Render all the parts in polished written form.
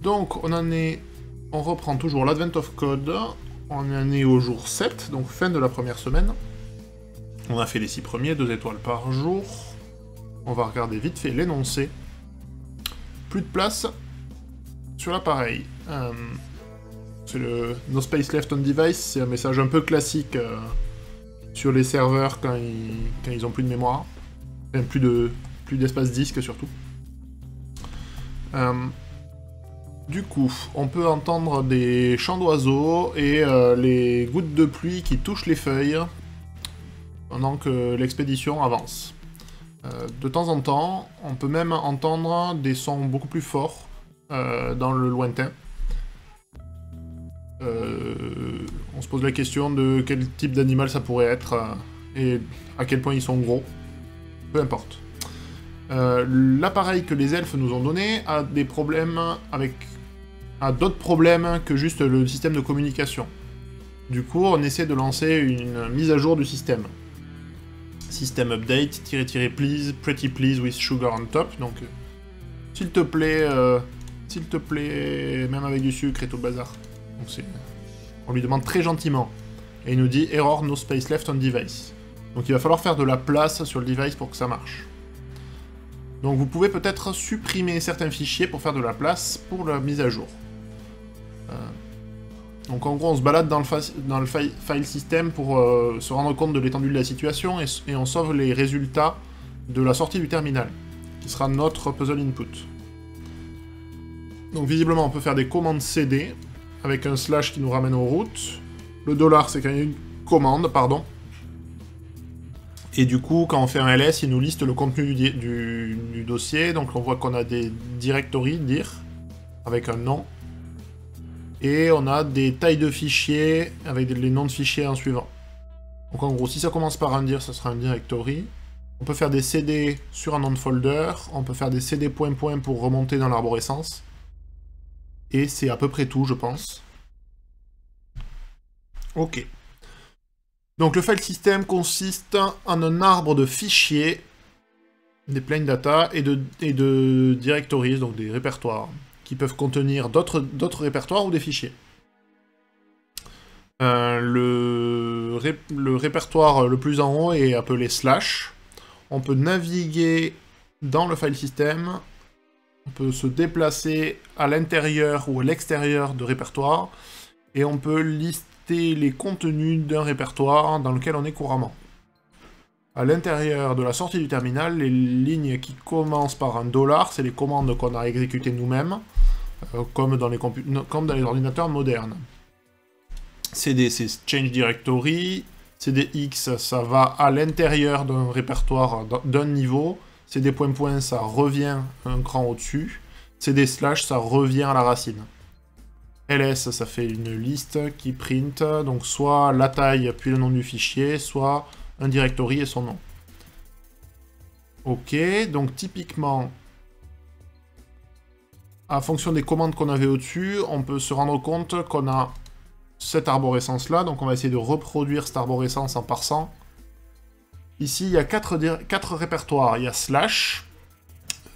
Donc on reprend toujours l'Advent of Code, on en est au jour 7, donc fin de la première semaine. On a fait les 6 premiers, 2 étoiles par jour. On va regarder vite fait l'énoncé. Plus de place sur l'appareil. C'est le No space left on device, c'est un message un peu classique sur les serveurs quand ils ont plus de mémoire. Enfin, plus d'espace disque surtout. Du coup, on peut entendre des chants d'oiseaux et les gouttes de pluie qui touchent les feuilles pendant que l'expédition avance. De temps en temps, on peut même entendre des sons beaucoup plus forts dans le lointain. On se pose la question de quel type d'animal ça pourrait être et à quel point ils sont gros. Peu importe. L'appareil que les elfes nous ont donné a des problèmes a d'autres problèmes que juste le système de communication. Du coup, on essaie de lancer une mise à jour du système. System update, -- please, pretty please with sugar on top. Donc, s'il te plaît, même avec du sucre et tout le bazar. Donc on lui demande très gentiment. Et il nous dit error no space left on device. Donc il va falloir faire de la place sur le device pour que ça marche. Donc vous pouvez peut-être supprimer certains fichiers pour faire de la place pour la mise à jour. Donc en gros on se balade dans le file system pour se rendre compte de l'étendue de la situation et on sauve les résultats de la sortie du terminal, qui sera notre puzzle input. Donc visiblement on peut faire des commandes CD, avec un slash qui nous ramène aux routes. Le dollar c'est quand il y a une commande, pardon. Et du coup, quand on fait un ls, il nous liste le contenu du dossier. Donc on voit qu'on a des directories, dir, avec un nom. Et on a des tailles de fichiers, avec les noms de fichiers en suivant. Donc en gros, si ça commence par un dir, ça sera un directory. On peut faire des cd sur un nom de folder. On peut faire des cd ... pour remonter dans l'arborescence. Et c'est à peu près tout, je pense. Ok. Donc le file system consiste en un arbre de fichiers, des plain data et de directories, donc des répertoires, qui peuvent contenir d'autres répertoires ou des fichiers. Le répertoire le plus en haut est appelé slash. On peut naviguer dans le file system. On peut se déplacer à l'intérieur ou à l'extérieur de répertoires, et on peut lister les contenus d'un répertoire dans lequel on est couramment. À l'intérieur de la sortie du terminal, les lignes qui commencent par un $, c'est les commandes qu'on a exécutées nous-mêmes, comme dans les ordinateurs modernes. CD, c'est change directory. CDX, ça va à l'intérieur d'un répertoire d'un niveau. CD ... ça revient un cran au-dessus. CD/, ça revient à la racine. ls, ça fait une liste qui print, donc soit la taille puis le nom du fichier, soit un directory et son nom. Ok, donc typiquement, en fonction des commandes qu'on avait au-dessus, on peut se rendre compte qu'on a cette arborescence-là, donc on va essayer de reproduire cette arborescence en parsant. Ici, il y a 4 répertoires. Il y a slash,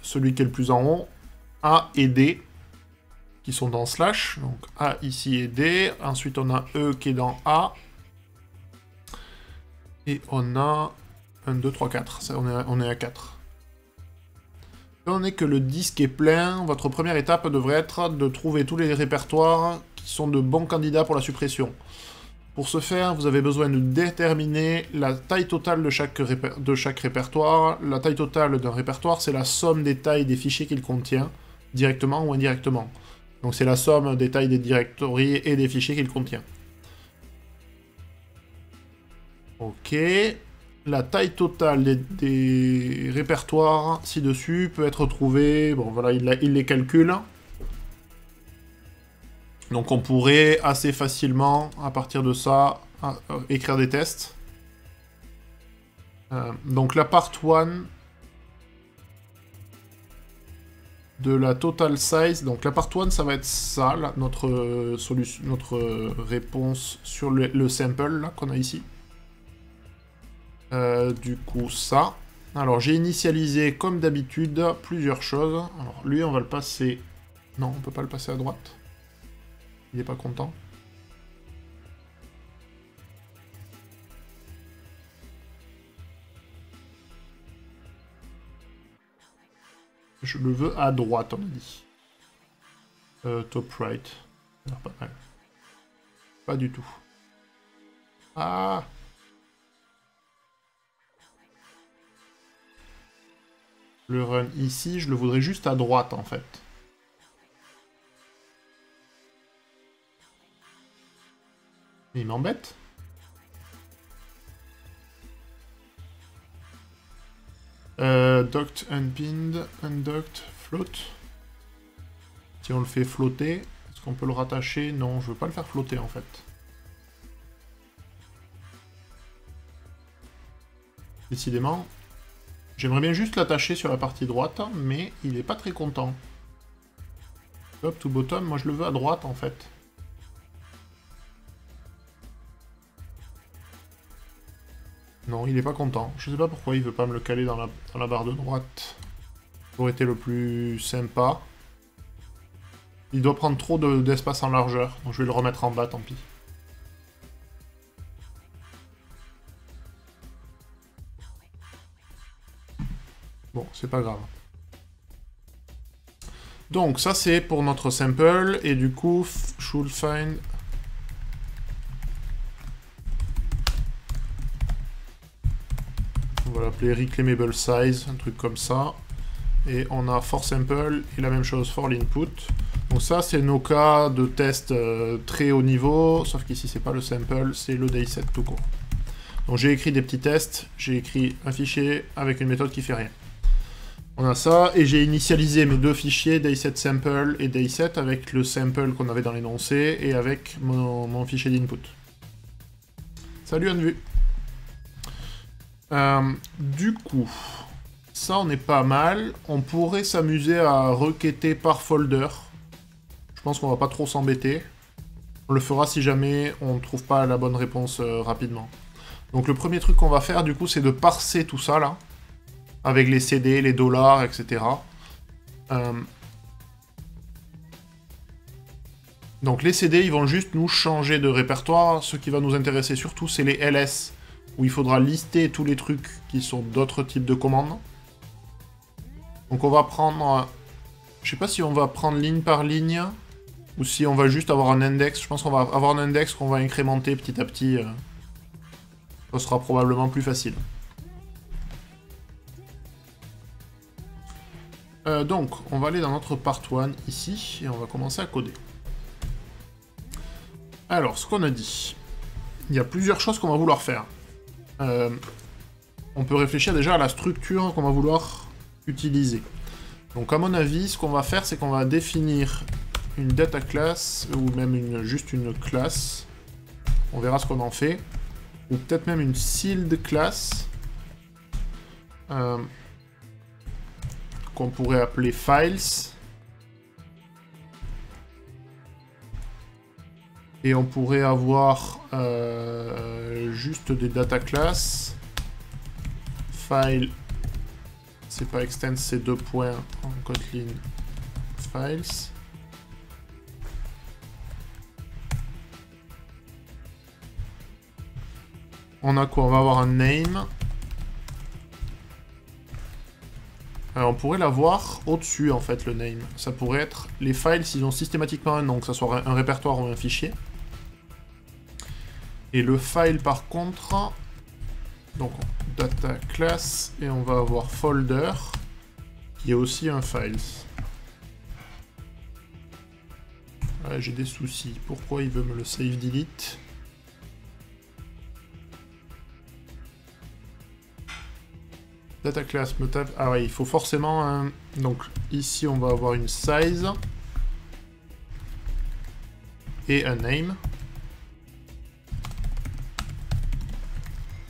celui qui est le plus en haut, A et D, qui sont dans slash. Donc A ici et D. Ensuite, on a E qui est dans A. Et on a 1, 2, 3, 4. Ça, on est à 4. Étant donné que le disque est plein, votre première étape devrait être de trouver tous les répertoires qui sont de bons candidats pour la suppression. Pour ce faire, vous avez besoin de déterminer la taille totale de chaque répertoire. La taille totale d'un répertoire, c'est la somme des tailles des fichiers qu'il contient, directement ou indirectement. Donc c'est la somme des tailles des directories et des fichiers qu'il contient. Ok. La taille totale des répertoires ci-dessus peut être trouvée... Bon, voilà, il les calcule. Donc on pourrait assez facilement, à partir de ça, écrire des tests. Donc la part 1 de la total size, donc la part 1 ça va être ça, là, notre réponse sur le sample qu'on a ici. Du coup ça. Alors j'ai initialisé comme d'habitude plusieurs choses. Alors lui on va le passer Non, on peut pas le passer à droite. Il est pas content. Je le veux à droite, on a dit. Top right. Ça a l'air pas mal. Pas du tout. Ah! Le run ici, je le voudrais juste à droite, en fait. Il m'embête. Docked, unpinned, undocked, float. Si on le fait flotter, est-ce qu'on peut le rattacher? Non, je veux pas le faire flotter, en fait. Décidément. J'aimerais bien juste l'attacher sur la partie droite, mais il est pas très content. Top to bottom, moi je le veux à droite, en fait. Non, il est pas content. Je sais pas pourquoi il veut pas me le caler dans la barre de droite. Ça aurait été le plus sympa. Il doit prendre trop d'espace en largeur, donc je vais le remettre en bas, tant pis. Bon, c'est pas grave. Donc, ça c'est pour notre sample, et du coup, should find... On va l'appeler reclaimable size, un truc comme ça. Et on a for sample, et la même chose for l'input. Donc ça, c'est nos cas de test très haut niveau, sauf qu'ici, c'est pas le sample, c'est le day7 tout court. Donc j'ai écrit des petits tests, j'ai écrit un fichier avec une méthode qui fait rien. On a ça, et j'ai initialisé mes deux fichiers, day7 sample et day7, avec le sample qu'on avait dans l'énoncé, et avec mon fichier d'input. Salut Anne-Vue. Du coup, ça on est pas mal. On pourrait s'amuser à requêter par folder. Je pense qu'on va pas trop s'embêter. On le fera si jamais on ne trouve pas la bonne réponse rapidement. Donc le premier truc qu'on va faire du coup, c'est de parser tout ça là. Avec les CD, les dollars, etc. Donc les CD, ils vont juste nous changer de répertoire. Ce qui va nous intéresser surtout, c'est les LS, où il faudra lister tous les trucs qui sont d'autres types de commandes. Donc on va prendre... Je sais pas si on va prendre ligne par ligne, ou si on va juste avoir un index. Je pense qu'on va avoir un index qu'on va incrémenter petit à petit. Ça sera probablement plus facile. Donc, on va aller dans notre part 1 ici, et on va commencer à coder. Alors, ce qu'on a dit, il y a plusieurs choses qu'on va vouloir faire. On peut réfléchir déjà à la structure qu'on va vouloir utiliser. Donc, à mon avis, ce qu'on va faire, c'est qu'on va définir une data class, ou même juste une classe. On verra ce qu'on en fait. Ou peut-être même une sealed class. Qu'on pourrait appeler files. Et on pourrait avoir juste des data classes. File, c'est pas extend, c'est 2 points en Kotlin files. On a quoi? On va avoir un name. On pourrait l'avoir au-dessus, en fait, le name. Ça pourrait être... Les files, ils ont systématiquement un nom, que ce soit un répertoire ou un fichier. Et le file, par contre... Donc, data class, et on va avoir folder, qui est aussi un files. Ouais, j'ai des soucis. Pourquoi il veut me le save delete? Data class me tape... Ah ouais, il faut forcément un... Donc ici on va avoir une size et un name.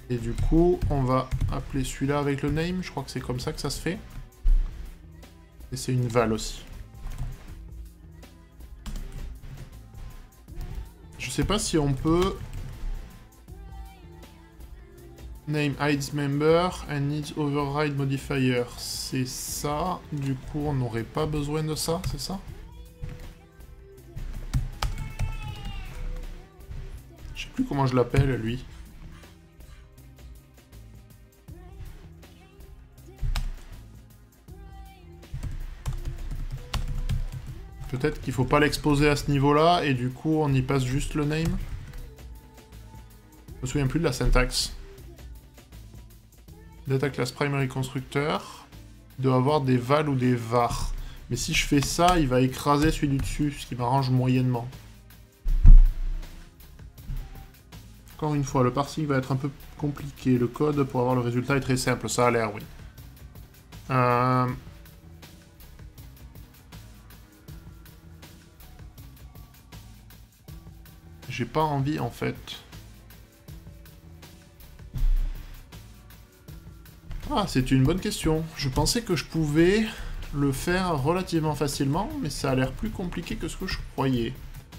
Et du coup, on va appeler celui-là avec le name. Je crois que c'est comme ça que ça se fait. Et c'est une val aussi. Je sais pas si on peut... Name hides member and needs override modifier. C'est ça. Du coup, on n'aurait pas besoin de ça, c'est ça? plus comment je l'appelle, lui. Peut-être qu'il faut pas l'exposer à ce niveau-là, et du coup, on y passe juste le name. Je me souviens plus de la syntaxe. Data class primary constructeur. Il doit avoir des val ou des var. Mais si je fais ça, il va écraser celui du dessus, ce qui m'arrange moyennement. Encore une fois, le parsing va être un peu compliqué. Le code pour avoir le résultat est très simple, ça a l'air, oui. J'ai pas envie, en fait. Ah, c'est une bonne question. Je pensais que je pouvais le faire relativement facilement, mais ça a l'air plus compliqué que ce que je croyais.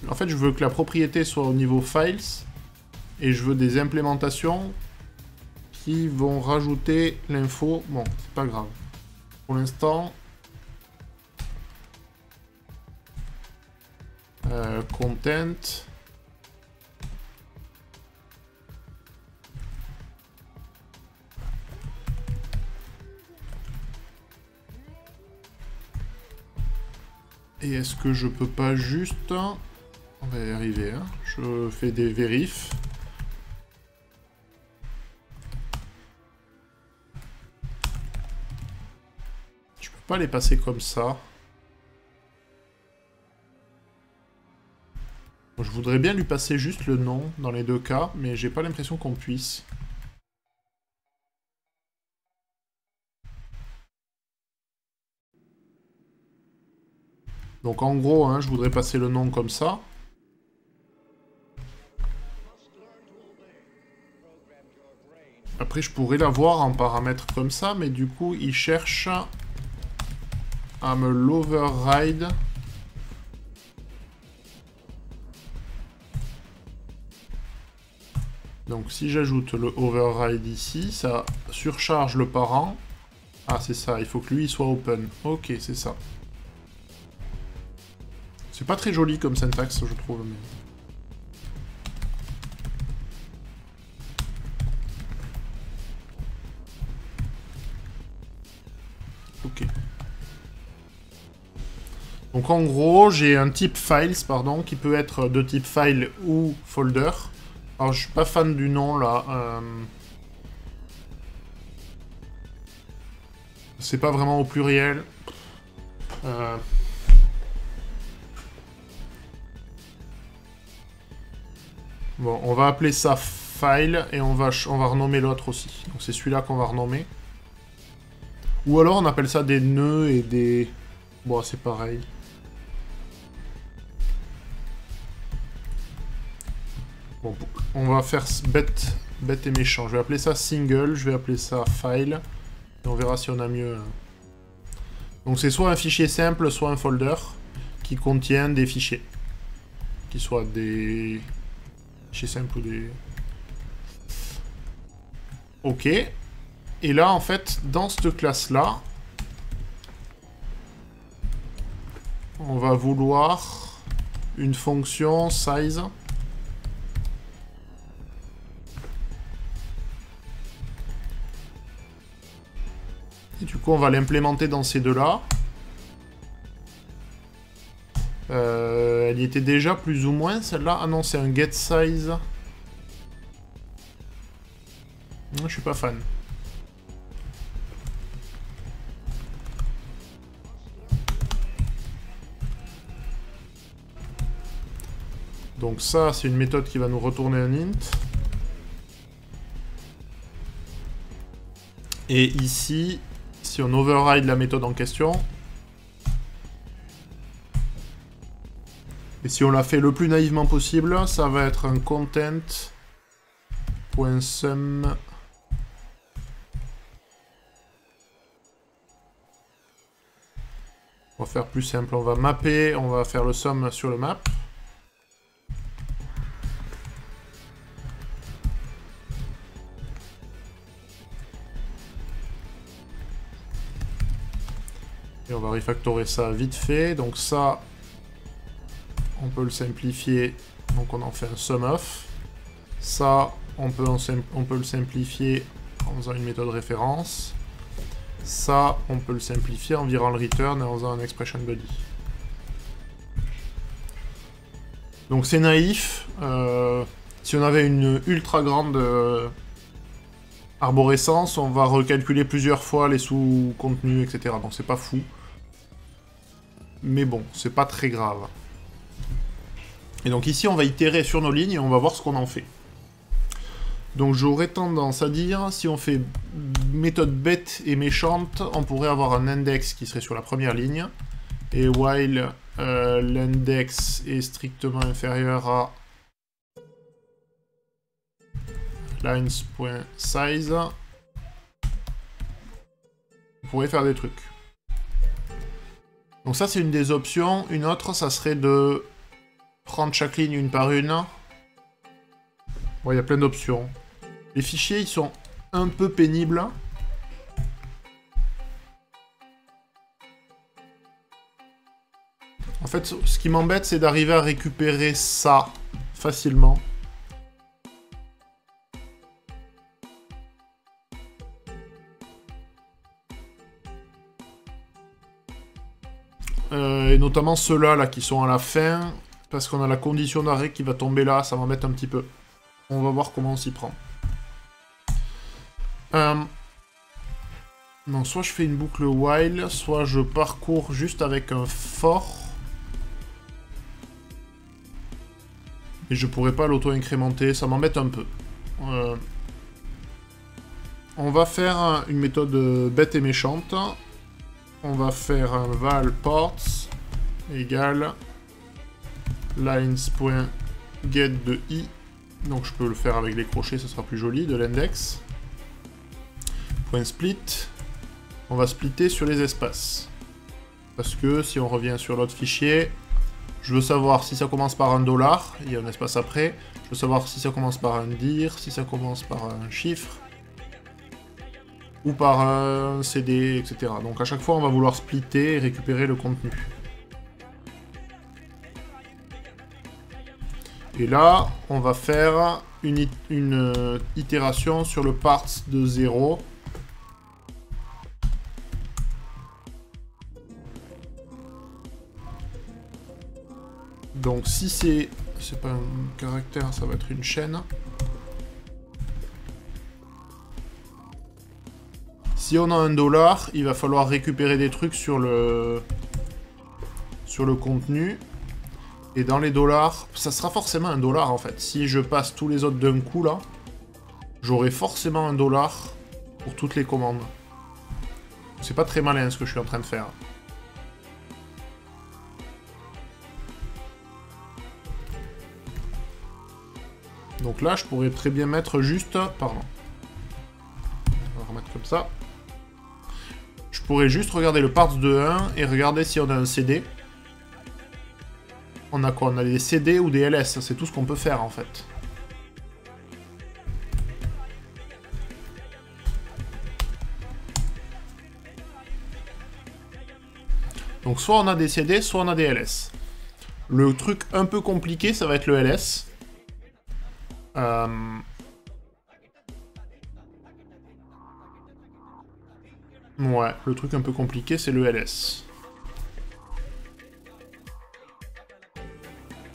En fait, je veux que la propriété soit au niveau files, et je veux des implémentations qui vont rajouter l'info. Bon, c'est pas grave. Pour l'instant, content. Et est-ce que je peux pas juste... On va y arriver, hein. Je fais des vérifs. Je peux pas les passer comme ça. Je voudrais bien lui passer juste le nom dans les deux cas, mais j'ai pas l'impression qu'on puisse. Donc en gros, hein, je voudrais passer le nom comme ça. Après, je pourrais l'avoir en paramètre comme ça, mais du coup, il cherche à me l'override. Donc si j'ajoute le override ici, ça surcharge le parent. Ah, c'est ça, il faut que lui il soit open. Ok, c'est ça. C'est pas très joli comme syntaxe, je trouve. Mais... ok. Donc en gros, j'ai un type files, pardon, qui peut être de type file ou folder. Alors je suis pas fan du nom là. C'est pas vraiment au pluriel. Bon, on va appeler ça file et on va renommer l'autre aussi. Donc c'est celui-là qu'on va renommer. Ou alors on appelle ça des nœuds et des... bon, c'est pareil. Bon, on va faire bête et méchant. Je vais appeler ça single, je vais appeler ça file. Et on verra si on a mieux. Donc c'est soit un fichier simple, soit un folder qui contient des fichiers. Qui soient des... fichiers simples ou des... ok. Et là, en fait, dans cette classe-là, on va vouloir une fonction size. Et du coup, on va l'implémenter dans ces deux-là. Elle y était déjà plus ou moins, celle-là. Ah non, c'est un getSize. Non, je suis pas fan. Donc ça, c'est une méthode qui va nous retourner un int. Et ici, si on override la méthode en question, et si on la fait le plus naïvement possible, ça va être un content.sum. On va faire plus simple, on va mapper, on va faire le sum sur le map. Et on va refactorer ça vite fait. Donc ça, on peut le simplifier. Donc on en fait un sum of. Ça, on peut le simplifier en faisant une méthode référence. Ça, on peut le simplifier en virant le return et en faisant un expression body. Donc c'est naïf. Si on avait une ultra grande arborescence, on va recalculer plusieurs fois les sous-contenus, etc. Donc c'est pas fou. Mais bon, c'est pas très grave. Et donc ici, on va itérer sur nos lignes et on va voir ce qu'on en fait. Donc j'aurais tendance à dire, si on fait méthode bête et méchante, on pourrait avoir un index qui serait sur la première ligne. Et while l'index est strictement inférieur à lines.size, on pourrait faire des trucs. Donc ça c'est une des options. Une autre, ça serait de prendre chaque ligne une par une. Bon, il y a plein d'options. Les fichiers, ils sont un peu pénibles. En fait, ce qui m'embête, c'est d'arriver à récupérer ça facilement. Et notamment ceux-là là, qui sont à la fin, parce qu'on a la condition d'arrêt qui va tomber là, ça m'embête un petit peu. On va voir comment on s'y prend. Non, soit je fais une boucle while, soit je parcours juste avec un for. Et je pourrais pas l'auto-incrémenter, ça m'embête un peu. On va faire une méthode bête et méchante. On va faire un val ports égale lines.get de i. Donc je peux le faire avec les crochets, ça sera plus joli, de l'index. .split. On va splitter sur les espaces. Parce que si on revient sur l'autre fichier, je veux savoir si ça commence par un $, il y a un espace après. Je veux savoir si ça commence par un dir, si ça commence par un chiffre, ou par un CD, etc. Donc à chaque fois, on va vouloir splitter et récupérer le contenu. Et là, on va faire une itération sur le parts de 0. Donc si c'est pas un caractère, ça va être une chaîne. Si on a un $, il va falloir récupérer des trucs sur le contenu. Et dans les dollars, ça sera forcément un $, en fait. Si je passe tous les autres d'un coup, là, j'aurai forcément un $, pour toutes les commandes. C'est pas très malin, ce que je suis en train de faire. Donc là, je pourrais très bien mettre juste... Pardon. On va remettre comme ça. Je pourrais juste regarder le parts de 1 et regarder si on a un CD. On a quoi? On a des CD ou des LS, c'est tout ce qu'on peut faire en fait. Donc soit on a des CD, soit on a des LS. Le truc un peu compliqué, ça va être le LS. Ouais, le truc un peu compliqué, c'est le LS.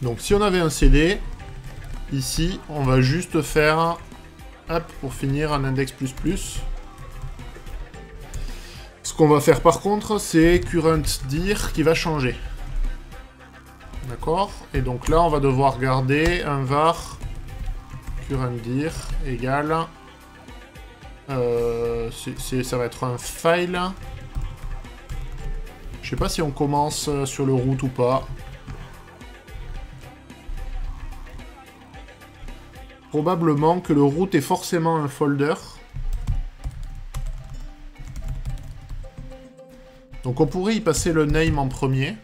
Donc si on avait un CD, ici, on va juste faire, hop, pour finir, un index++. Ce qu'on va faire par contre, c'est current dir qui va changer. D'accord? Et donc là, on va devoir garder un var current dir égale... ça va être un file. Je sais pas si on commence sur le root ou pas. Probablement que le root est forcément un folder. Donc on pourrait y passer le name en premier.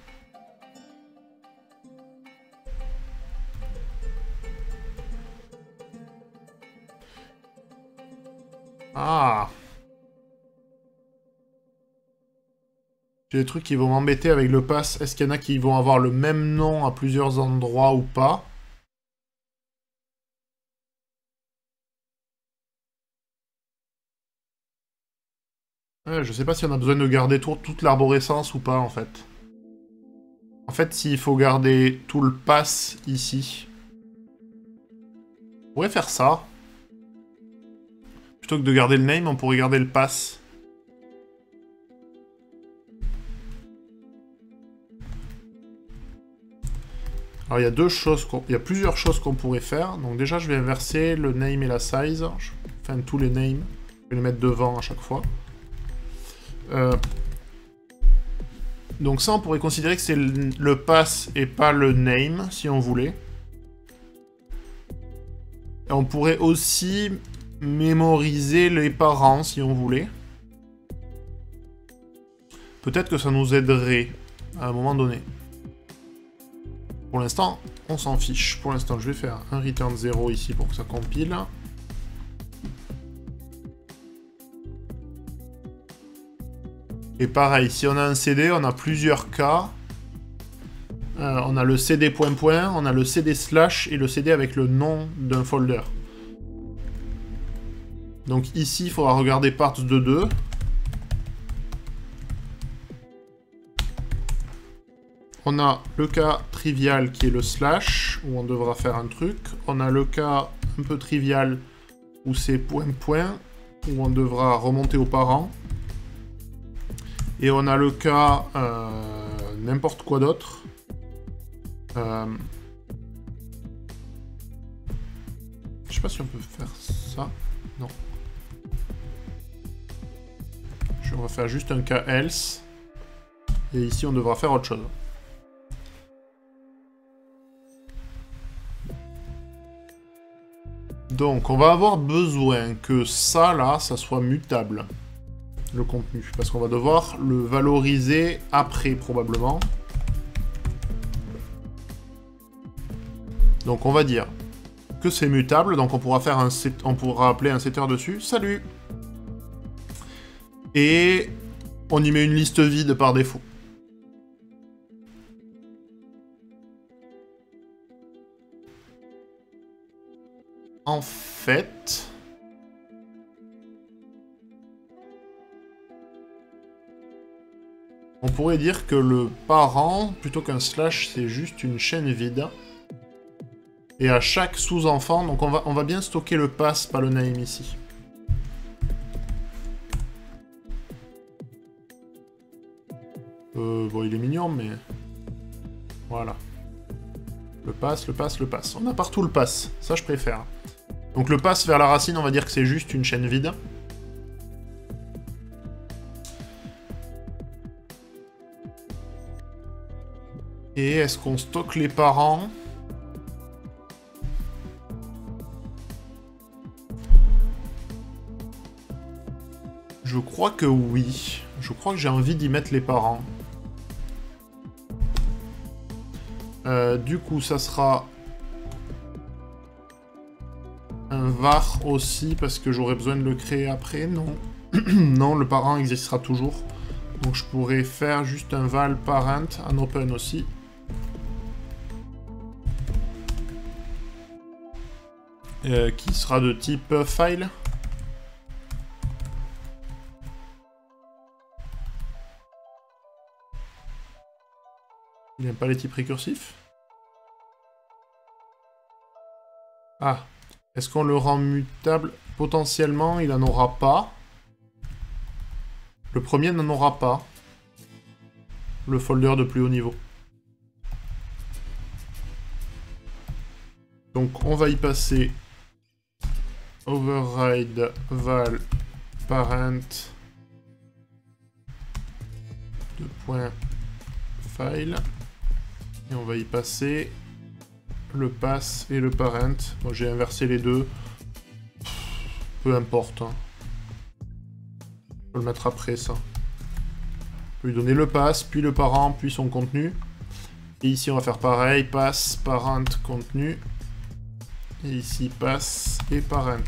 Ah. J'ai des trucs qui vont m'embêter avec le pass. Est-ce qu'il y en a qui vont avoir le même nom à plusieurs endroits ou pas? Ouais, je sais pas si on a besoin de garder toute l'arborescence ou pas, en fait. En fait, s'il faut garder tout le pass ici... On pourrait faire ça. Plutôt que de garder le name, on pourrait garder le pass. Alors, il y a il y a plusieurs choses qu'on pourrait faire. Donc déjà, je vais inverser le name et la size. Enfin, tous les names. Je vais les mettre devant à chaque fois. Donc ça, on pourrait considérer que c'est le pass et pas le name, si on voulait. Et on pourrait aussi mémoriser les parents, si on voulait. Peut-être que ça nous aiderait à un moment donné. Pour l'instant, on s'en fiche. Pour l'instant, je vais faire un return 0 ici pour que ça compile. Et pareil, si on a un CD, on a plusieurs cas. On a le CD point point, on a le CD slash et le CD avec le nom d'un folder. Donc ici, il faudra regarder parts de 2. On a le cas trivial qui est le slash, où on devra faire un truc. On a le cas un peu trivial, où c'est point point, où on devra remonter aux parents. Et on a le cas n'importe quoi d'autre. Je sais pas si on peut faire ça. Non. On va faire juste un cas else. Et ici, on devra faire autre chose. Donc, on va avoir besoin que ça, là, ça soit mutable. Le contenu. Parce qu'on va devoir le valoriser après, probablement. Donc on va dire que c'est mutable, donc on pourra faire on pourra appeler un setter dessus. Salut! Et on y met une liste vide par défaut. En fait... on pourrait dire que le parent, plutôt qu'un slash, c'est juste une chaîne vide. Et à chaque sous-enfant, donc on va bien stocker le pass, pas le name ici. Bon, il est mignon, mais... voilà. Le pass, le pass, le pass. On a partout le pass. Ça, je préfère. Donc le pass vers la racine, on va dire que c'est juste une chaîne vide. Et est-ce qu'on stocke les parents ? Je crois que oui. Je crois que j'ai envie d'y mettre les parents. Du coup, ça sera un var aussi, parce que j'aurai besoin de le créer après. Non. Non, le parent existera toujours. Donc je pourrais faire juste un val parent, un open aussi. Qui sera de type file. Il n'aime pas les types récursifs. Ah. Est-ce qu'on le rend mutable? Potentiellement, il n'en aura pas. Le premier n'en aura pas. Le folder de plus haut niveau. Donc, on va y passer override val parent de point file. Et on va y passer le pass et le parent. Bon, j'ai inversé les deux. Peu importe. Hein. On peut le mettre après, ça. On peut lui donner le pass, puis le parent, puis son contenu. Et ici, on va faire pareil. Pass, parent, contenu. Et ici, pass et parent.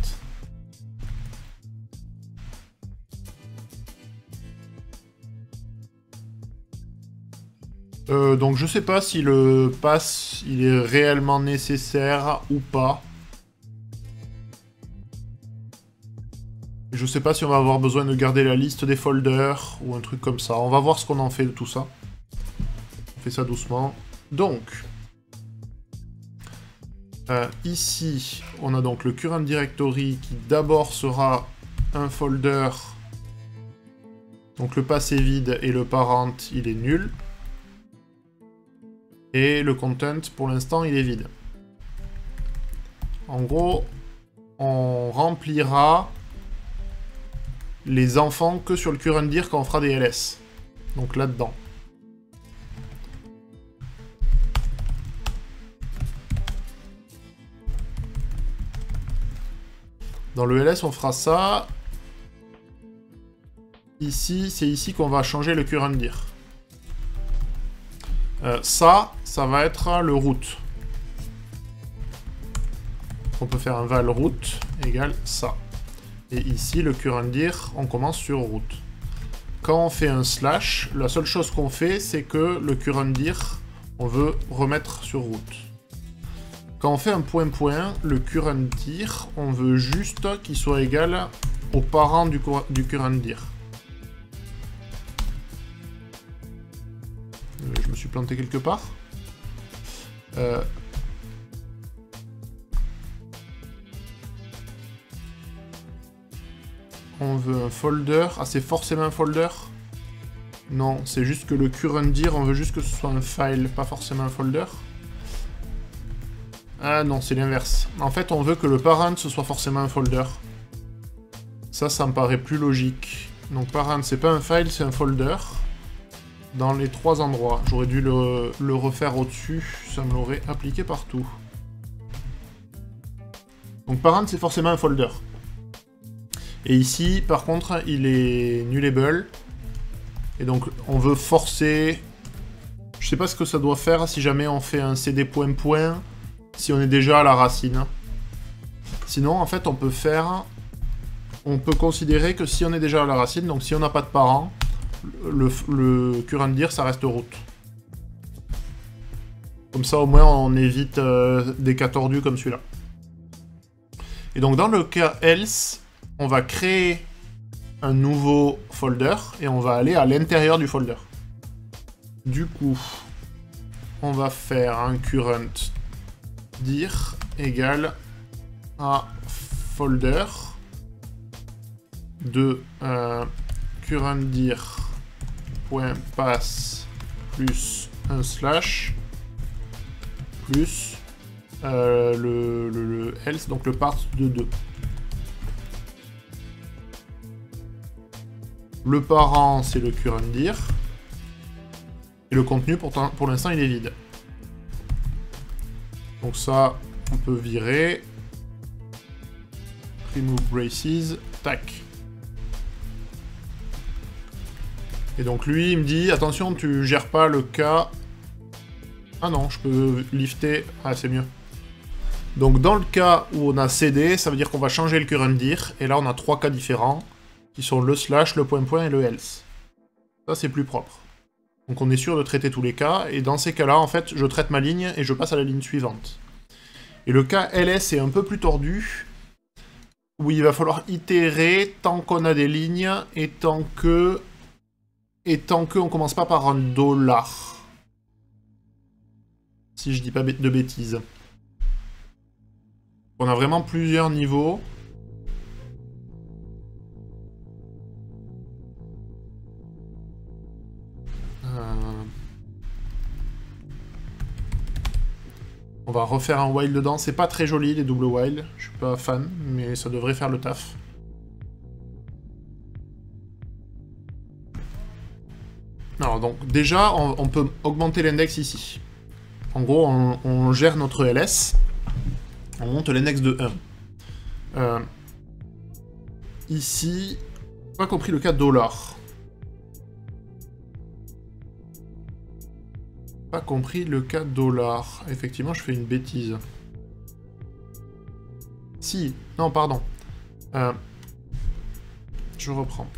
Donc je sais pas si le pass il est réellement nécessaire ou pas. Je sais pas si on va avoir besoin de garder la liste des folders ou un truc comme ça. On va voir ce qu'on en fait de tout ça. On fait ça doucement. Donc, ici, on a donc le current directory qui d'abord sera un folder. Donc le pass est vide et le parent, il est nul. Et le content, pour l'instant, il est vide. En gros, on remplira les enfants que sur le current dir quand on fera des ls. Donc là-dedans. Dans le ls, on fera ça. Ici, c'est ici qu'on va changer le current dir. Ça va être le root. On peut faire un val root égale ça. Et ici, le current dir, on commence sur root. Quand on fait un slash, la seule chose qu'on fait, c'est que le current dir, on veut remettre sur root. Quand on fait un point-point, le current dir, on veut juste qu'il soit égal au parent du current dir. Je me suis planté quelque part. On veut un folder. Ah, c'est forcément un folder? Non, c'est juste que le current dir, on veut juste que ce soit un file, pas forcément un folder. Ah non, c'est l'inverse. En fait, on veut que le parent, ce soit forcément un folder. Ça me paraît plus logique. Donc parent, c'est pas un file, c'est un folder. Dans les 3 endroits. J'aurais dû le refaire au-dessus, ça me l'aurait appliqué partout. Donc parent, c'est forcément un folder. Et ici, par contre, il est nullable. Et donc, on veut forcer... Je sais pas ce que ça doit faire si jamais on fait un cd point-point, si on est déjà à la racine. Sinon, en fait, on peut faire... On peut considérer que si on est déjà à la racine, donc si on n'a pas de parent, le current dir, ça reste root. Comme ça, au moins, on évite des cas tordus comme celui-là. Et donc, dans le cas else, on va créer un nouveau folder et on va aller à l'intérieur du folder. Du coup, on va faire un current dir égale à folder de current dir .pass plus un slash plus le else, donc le part de 2. Le parent, c'est le current dir. Et le contenu, pour l'instant, il est vide. Donc ça, on peut virer. Remove braces. Tac. Et donc lui, il me dit, attention, tu gères pas le cas... Ah non, je peux lifter. Ah, c'est mieux. Donc dans le cas où on a cd, ça veut dire qu'on va changer le current dir. Et là, on a 3 cas différents, qui sont le slash, le point-point et le else. Ça, c'est plus propre. Donc on est sûr de traiter tous les cas, et dans ces cas-là, en fait, je traite ma ligne et je passe à la ligne suivante. Et le cas ls est un peu plus tordu, où il va falloir itérer tant qu'on a des lignes, et tant que on commence pas par un $. Si je dis pas de bêtises. On a vraiment plusieurs niveaux. On va refaire un while dedans. C'est pas très joli les doubles while. Je suis pas fan, mais ça devrait faire le taf. Alors donc déjà, on peut augmenter l'index ici. En gros, on gère notre ls. On monte l'index de 1. Ici, pas compris le cas $. Pas compris le cas $. Effectivement, je fais une bêtise. Si, non, pardon. Je reprends.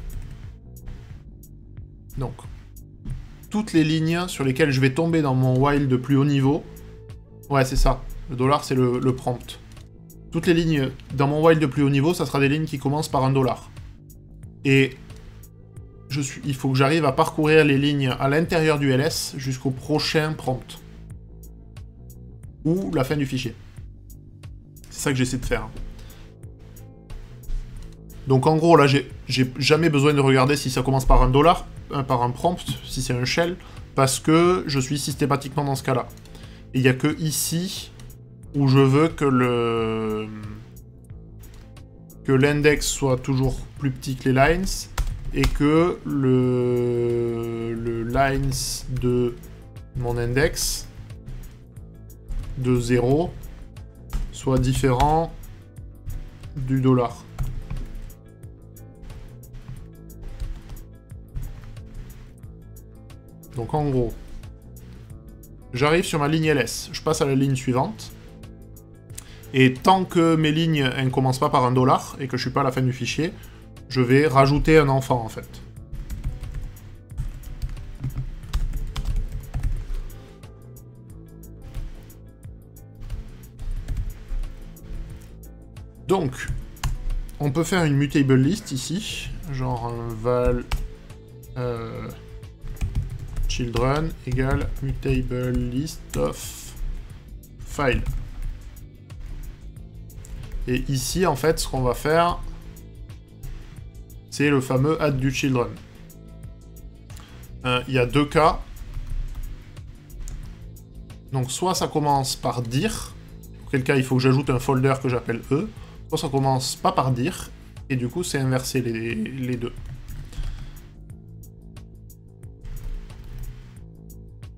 Donc, toutes les lignes sur lesquelles je vais tomber dans mon while de plus haut niveau... Ouais, c'est ça. Le $, c'est le prompt. Toutes les lignes dans mon while de plus haut niveau, ça sera des lignes qui commencent par $. Et il faut que j'arrive à parcourir les lignes à l'intérieur du ls jusqu'au prochain prompt. Ou la fin du fichier. C'est ça que j'essaie de faire. Donc en gros, là, j'ai jamais besoin de regarder si ça commence par $, par un prompt, si c'est un shell, parce que je suis systématiquement dans ce cas-là. Et il n'y a que ici où je veux que l'index soit toujours plus petit que les lines, et que le lines de mon index de 0 soit différent du $. Donc en gros, j'arrive sur ma ligne ls, je passe à la ligne suivante, et tant que mes lignes ne commencent pas par $, et que je suis pas à la fin du fichier, je vais rajouter un enfant en fait. Donc, on peut faire une mutable list ici, genre un val children égale mutable list of file. Et ici, en fait, ce qu'on va faire, c'est le fameux add du children. Il y a deux cas. Donc, soit ça commence par dir, auquel cas il faut que j'ajoute un folder que j'appelle E, soit ça commence pas par dir, et du coup, c'est inversé les deux.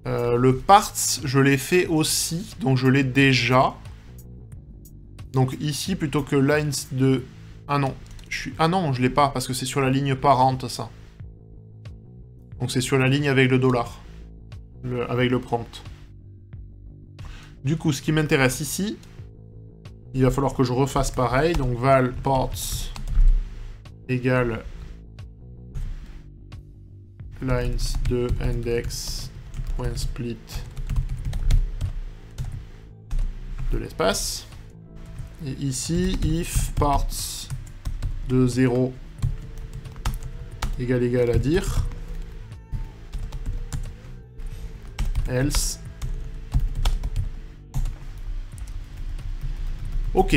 Le parts, je l'ai fait aussi, donc je l'ai déjà. Donc ici, plutôt que lines de... Ah non, ah non, je l'ai pas, parce que c'est sur la ligne parente, ça. Donc c'est sur la ligne avec le $, avec le prompt. Du coup, ce qui m'intéresse ici, il va falloir que je refasse pareil, donc val ports égale lines de index.split de l'espace. Et ici, if parts de 0 égale à dire, else. Ok.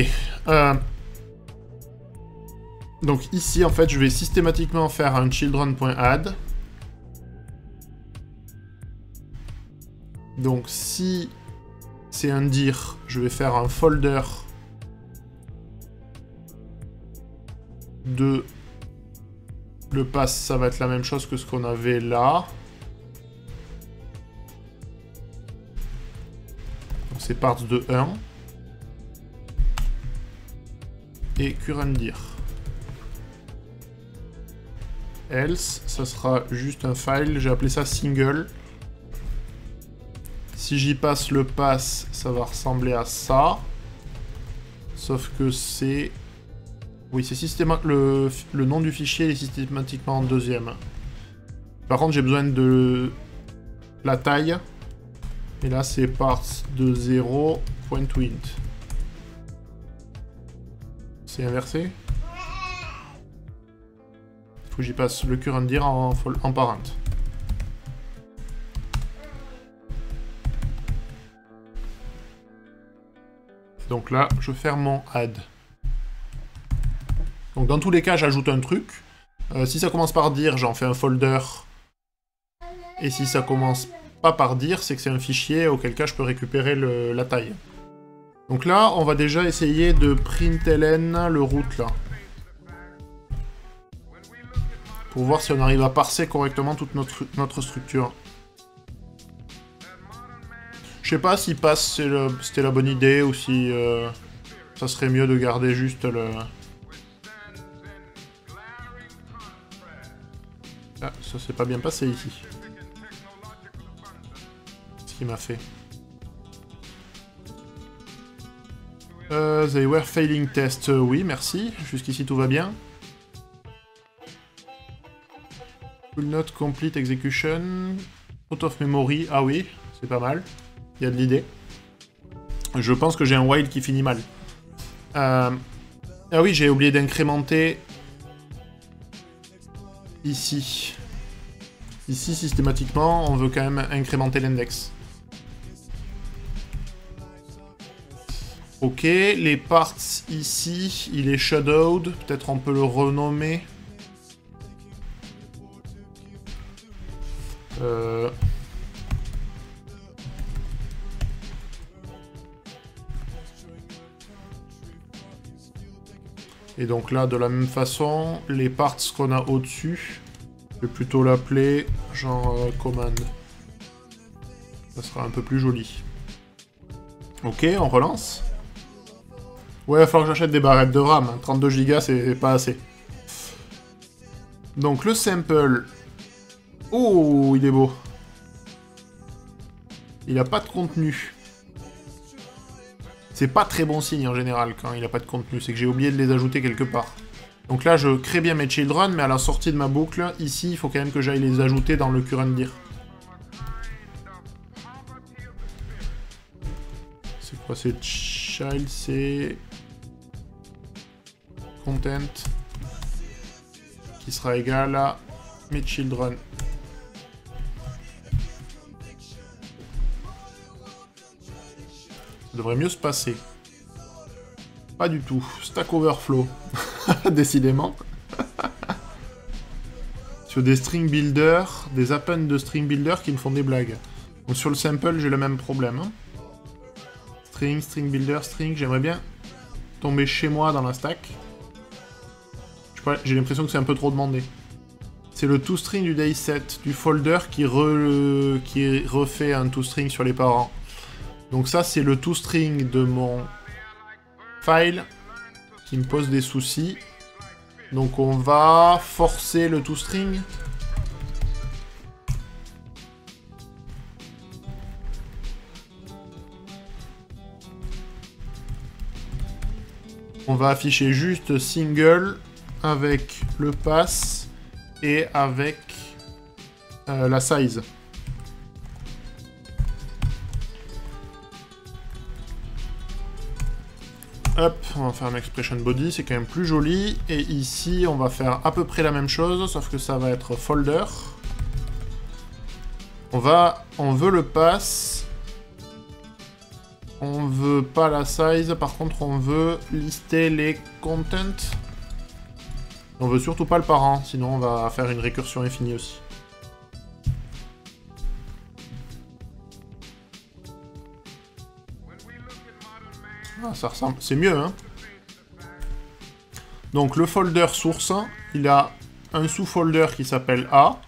Donc ici, en fait, je vais systématiquement faire un children.add. Donc si c'est un dir, je vais faire un folder de le pass, ça va être la même chose que ce qu'on avait là. Donc c'est parts de 1. Et current dir. Else, ça sera juste un file, j'ai appelé ça single. Si j'y passe le pass, ça va ressembler à ça. Sauf que c'est... Oui, c'est systématiquement... Le nom du fichier est systématiquement en deuxième. Par contre, j'ai besoin de la taille. Et là, c'est parts de 0, .wint. C'est inversé. Il faut que j'y passe le current dir en parent. Donc là, je ferme mon add. Donc dans tous les cas, j'ajoute un truc. Si ça commence par dire, j'en fais un folder. Et si ça commence pas par dire, c'est que c'est un fichier, auquel cas je peux récupérer la taille. Donc là, on va déjà essayer de println le root là. Pour voir si on arrive à parser correctement toute notre structure. Je sais pas si passe c'était la bonne idée ou si ça serait mieux de garder juste le... Ah, ça s'est pas bien passé ici. Ce qu'il m'a fait. They were failing test, oui, merci. Jusqu'ici tout va bien. Could not complete execution. Out of memory, ah oui, c'est pas mal. Il y a de l'idée. Je pense que j'ai un while qui finit mal. Ah oui, j'ai oublié d'incrémenter ici. Ici, systématiquement, on veut quand même incrémenter l'index. Ok, les parts ici, il est shadowed. Peut-être on peut le renommer. Et donc là, de la même façon, les parts qu'on a au-dessus, je vais plutôt l'appeler genre command. Ça sera un peu plus joli. Ok, on relance. Ouais, il va falloir que j'achète des barrettes de RAM. 32 Go, c'est pas assez. Donc le sample... Oh, il est beau. Il a pas de contenu. C'est pas très bon signe en général quand il a pas de contenu. C'est que j'ai oublié de les ajouter quelque part. Donc là, je crée bien mes children, mais à la sortie de ma boucle, ici, il faut quand même que j'aille les ajouter dans le current dir. C'est quoi, c'est child, c'est... content, qui sera égal à mes children. Ça devrait mieux se passer. Pas du tout. Stack Overflow. Décidément. Sur des string builders, des appends de string builder qui me font des blagues. Donc sur le sample, j'ai le même problème. Hein. String, string builder, string. J'aimerais bien tomber chez moi dans la stack. J'ai l'impression que c'est un peu trop demandé. C'est le toString du dayset, du folder qui refait un toString sur les parents. Donc ça, c'est le toString de mon file qui me pose des soucis. Donc on va forcer le toString. On va afficher juste single avec le pass et avec la size. Hop, on va faire un expression body, c'est quand même plus joli. Et ici, on va faire à peu près la même chose, sauf que ça va être folder. On veut le pass. On veut pas la size, par contre on veut lister les contents. On veut surtout pas le parent, sinon on va faire une récursion infinie aussi. Ah, ça ressemble, c'est mieux, hein. Donc le folder source, il a un sous-folder qui s'appelle A,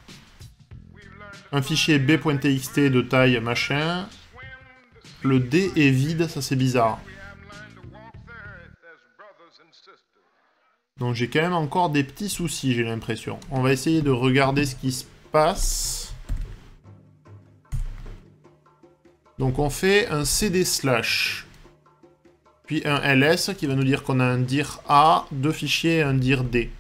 un fichier b.txt de taille machin. Le D est vide, ça c'est bizarre. Donc j'ai quand même encore des petits soucis, j'ai l'impression. On va essayer de regarder ce qui se passe. Donc on fait un cd/, puis un ls qui va nous dire qu'on a un dir A, deux fichiers et un dir D.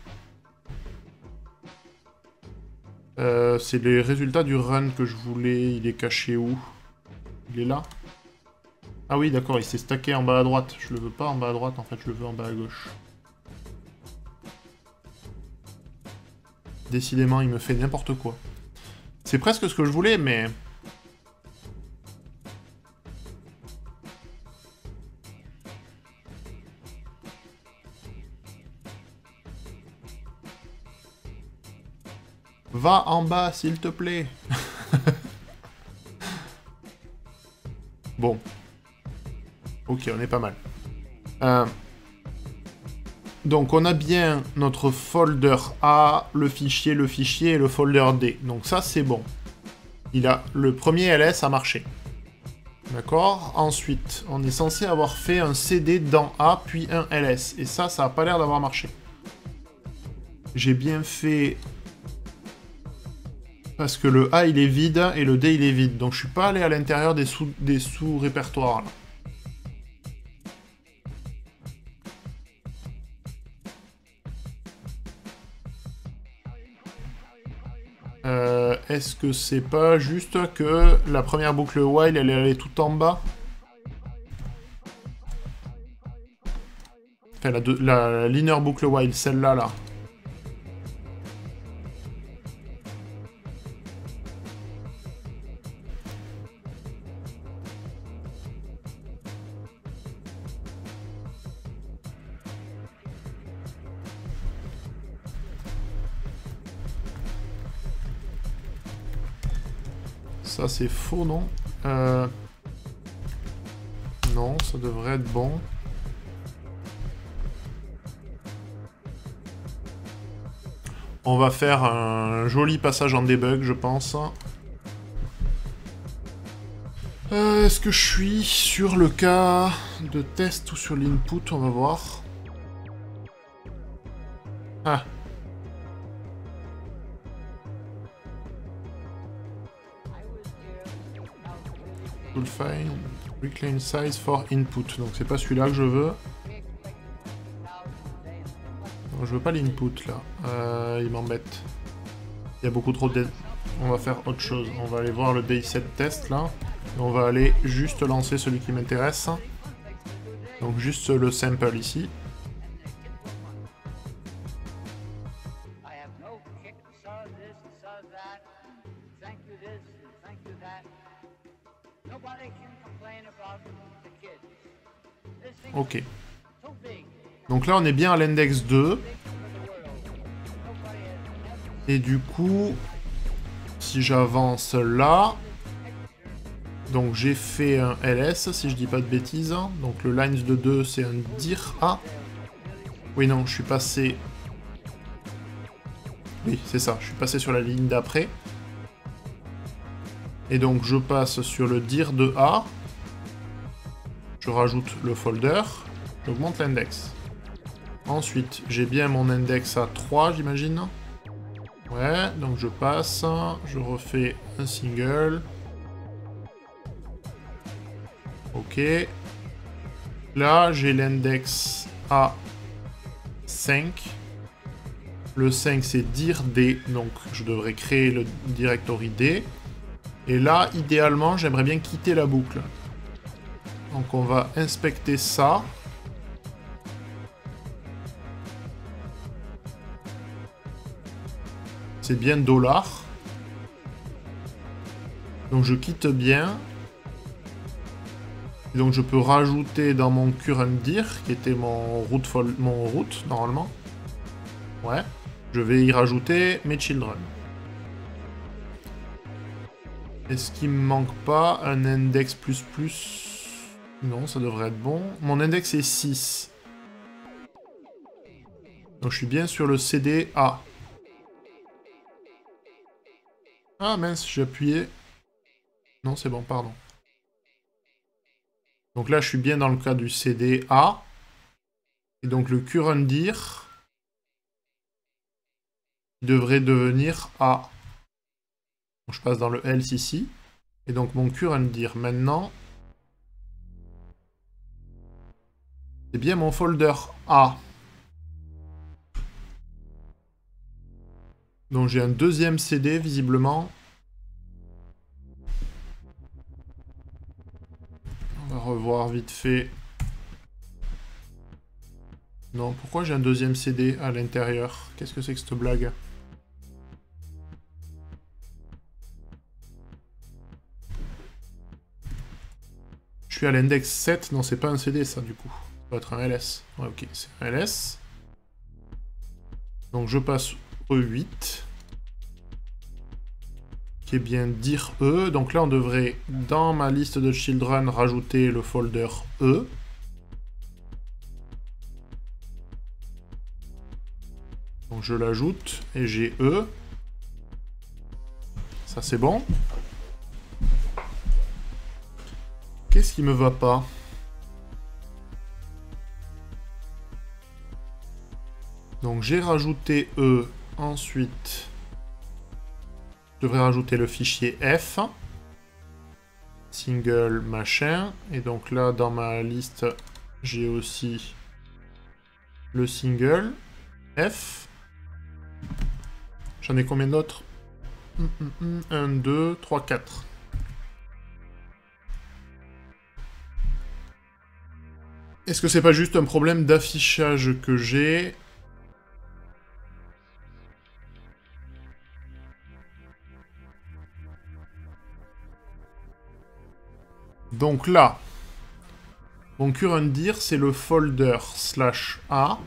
C'est les résultats du run que je voulais. Il est caché où? Il est là? Ah oui, d'accord, il s'est stacké en bas à droite. Je le veux pas en bas à droite, en fait, je le veux en bas à gauche. Décidément, il me fait n'importe quoi. C'est presque ce que je voulais, mais... Va en bas, s'il te plaît. Bon. Ok, on est pas mal. Donc on a bien notre folder A, le fichier et le folder D. Donc ça c'est bon. Le premier ls a marché. D'accord. Ensuite, on est censé avoir fait un CD dans A, puis un ls. Et ça a pas l'air d'avoir marché. J'ai bien fait... Parce que le A il est vide et le D il est vide. Donc je suis pas allé à l'intérieur des sous-répertoires là. Est-ce que c'est pas juste que la première boucle while elle est allée tout en bas? Enfin la l'inner boucle while, celle-là là. Ça c'est faux, non? Non, ça devrait être bon. On va faire un joli passage en debug, je pense. Est-ce que je suis sur le cas de test ou sur l'input? On va voir. Ah. Full file, reclaim size for input. Donc c'est pas celui-là que je veux. Non, je veux pas l'input là. Il m'embête. Il y a beaucoup trop de... On va faire autre chose. On va aller voir le day7 test là. Et on va aller juste lancer celui qui m'intéresse. Donc juste le sample ici. Ok. Donc là on est bien à l'index 2. Et du coup, si j'avance là... Donc j'ai fait un ls, si je dis pas de bêtises. Donc le lines de 2, c'est un dir A. Oui, non, je suis passé... Oui, c'est ça, je suis passé sur la ligne d'après. Et donc je passe sur le dir de A. Je rajoute le folder. J'augmente l'index. Ensuite, j'ai bien mon index à 3, j'imagine. Ouais, donc je passe. Je refais un single. Ok. Là, j'ai l'index à 5. Le 5, c'est dir D, donc je devrais créer le directory D. Et là, idéalement, j'aimerais bien quitter la boucle. Donc on va inspecter ça. C'est bien $. Donc je quitte bien. Donc je peux rajouter dans mon current dir, qui était mon root normalement. Ouais. Je vais y rajouter mes children. Est-ce qu'il me manque pas un index plus? Non, ça devrait être bon. Mon index est 6. Donc je suis bien sur le CD A. Ah mince, j'ai appuyé. Non, c'est bon, pardon. Donc là, je suis bien dans le cas du CD A. Et donc le current dir devrait devenir A. Donc, je passe dans le else ici. Et donc mon current dir maintenant, c'est bien mon folder A. Donc j'ai un deuxième CD visiblement. On va revoir vite fait. Non, pourquoi j'ai un deuxième CD à l'intérieur? Qu'est-ce que c'est que cette blague? Je suis à l'index 7. Non, c'est pas un CD ça du coup. Ça doit être un ls. Ouais, ok, c'est un ls. Donc je passe au 8. Qui est bien dir E. Donc là, on devrait, dans ma liste de children, rajouter le folder E. Donc je l'ajoute et j'ai E. Ça, c'est bon. Qu'est-ce qui me va pas? Donc j'ai rajouté E. Ensuite... je devrais rajouter le fichier F, single machin, et donc là dans ma liste j'ai aussi le single F. J'en ai combien d'autres? 1, 2, 3, 4. Est-ce que c'est pas juste un problème d'affichage que j'ai? Donc là, mon current dir, c'est le folder /A,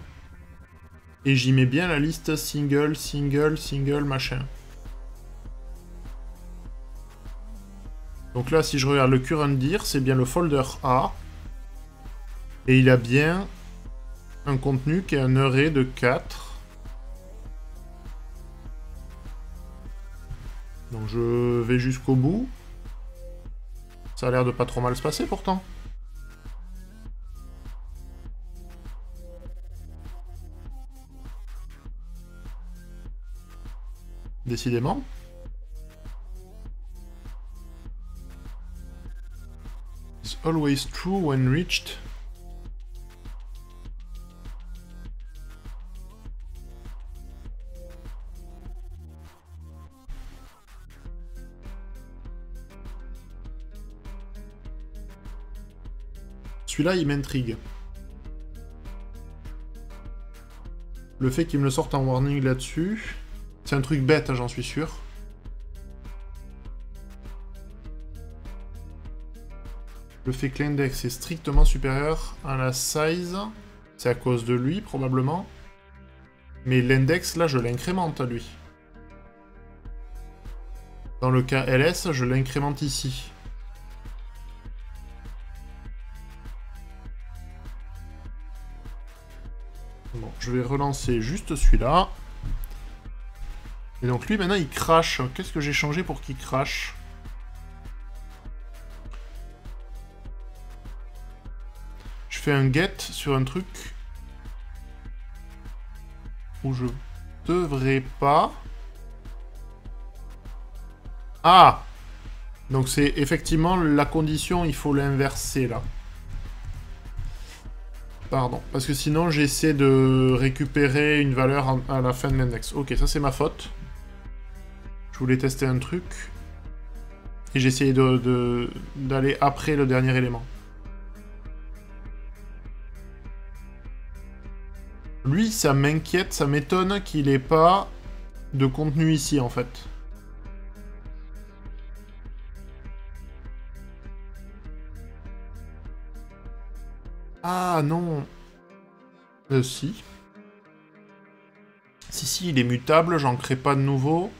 et j'y mets bien la liste single, single, single, machin. Donc là, si je regarde le current dir, c'est bien le folder A. Et il a bien un contenu qui est un array de 4. Donc je vais jusqu'au bout. Ça a l'air de pas trop mal se passer pourtant. Décidément. It's always true when reached. Celui-là, il m'intrigue. Le fait qu'il me le sorte en warning là-dessus, c'est un truc bête, hein, j'en suis sûr. Le fait que l'index est strictement supérieur à la size, c'est à cause de lui, probablement. Mais l'index, là, je l'incrémente à lui. Dans le cas ls, je l'incrémente ici. Bon, je vais relancer juste celui-là. Et donc lui, maintenant, il crache. Qu'est-ce que j'ai changé pour qu'il crache? Je fais un get sur un truc où je devrais pas... Ah! Donc c'est effectivement la condition, il faut l'inverser là. Pardon, parce que sinon j'essaie de récupérer une valeur à la fin de l'index. Ok, ça c'est ma faute. Je voulais tester un truc. Et j'ai essayé d'aller après le dernier élément. Lui, ça m'inquiète, ça m'étonne qu'il ait pas de contenu ici en fait. Ah non. Si. Si, il est mutable, j'en crée pas de nouveau.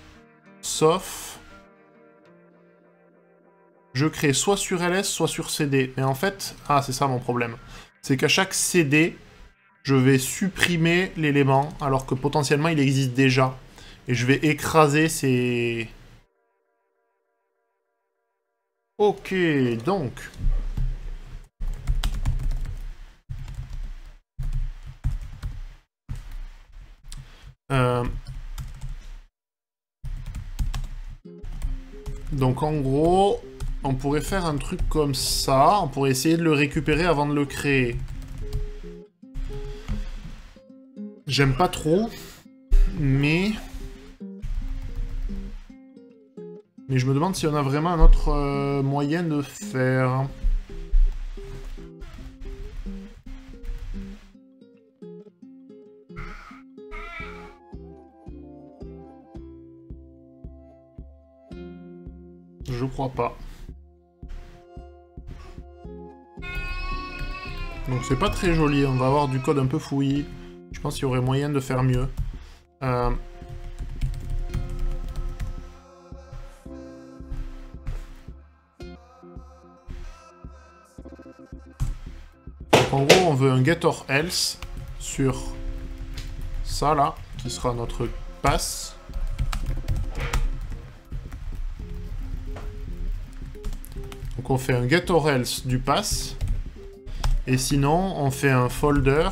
Sauf... Je crée soit sur ls, soit sur cd. Mais en fait... Ah, c'est ça mon problème. C'est qu'à chaque cd, je vais supprimer l'élément, alors que potentiellement il existe déjà. Et je vais écraser ces... Ok, donc... Donc en gros, on pourrait faire un truc comme ça. On pourrait essayer de le récupérer avant de le créer. J'aime pas trop, mais je me demande si on a vraiment un autre moyen de faire. Je crois pas. Donc c'est pas très joli, on va avoir du code un peu fouillis. Je pense qu'il y aurait moyen de faire mieux. Donc en gros, on veut un get or else sur ça là, qui sera notre pass. Donc on fait un get or else du pass. Et sinon, on fait un folder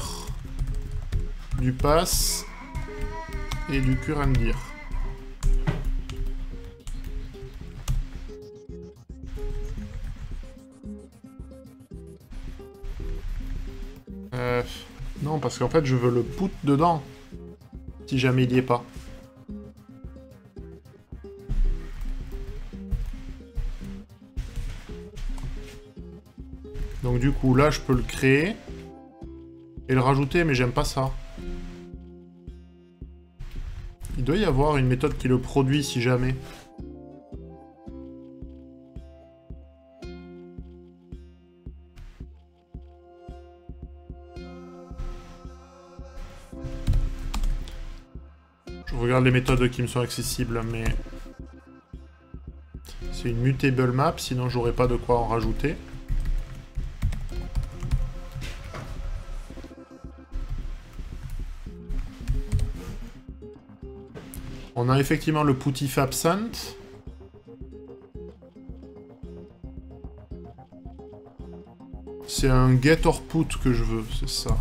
du pass et du current dir. Non, parce qu'en fait, je veux le put dedans. Si jamais il y est pas. Donc du coup, là, je peux le créer. Et le rajouter, mais j'aime pas ça. Il doit y avoir une méthode qui le produit, si jamais. Je regarde les méthodes qui me sont accessibles, mais... C'est une mutable map, sinon j'aurais pas de quoi en rajouter. On a effectivement le Poutif Absent. C'est un get or put que je veux, c'est ça.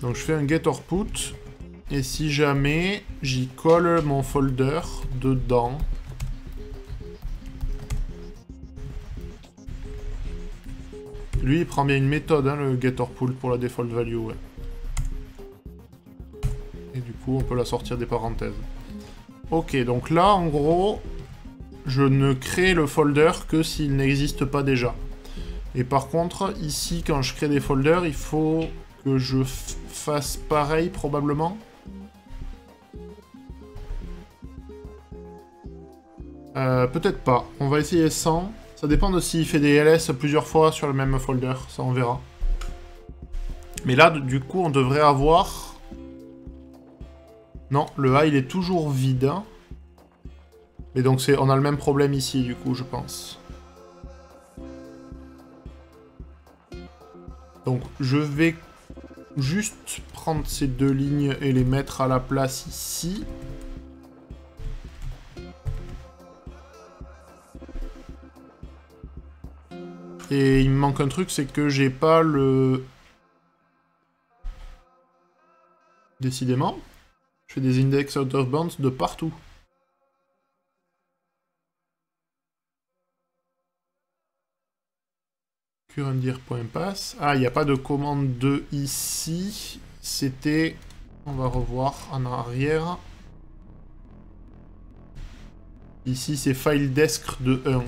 Donc je fais un get or put. Et si jamais j'y colle mon folder dedans. Lui il prend bien une méthode, hein, le get or put pour la default value. Ouais. Et du coup on peut la sortir des parenthèses. Ok, donc là en gros, je ne crée le folder que s'il n'existe pas déjà. Et par contre, ici quand je crée des folders, il faut que je fasse pareil probablement. Peut-être pas. On va essayer sans. Ça dépend de s'il fait des ls plusieurs fois sur le même folder. Ça, on verra. Mais là, du coup, on devrait avoir... Non, le A, il est toujours vide. Et donc, on a le même problème ici, du coup, je pense. Donc, je vais juste prendre ces deux lignes et les mettre à la place ici. Et il me manque un truc, c'est que j'ai pas le... Décidément, je fais des index out of bounds de partout. currentDir.pass. Ah, il n'y a pas de commande 2 ici. C'était... On va revoir en arrière. Ici, c'est FileDesc de 1.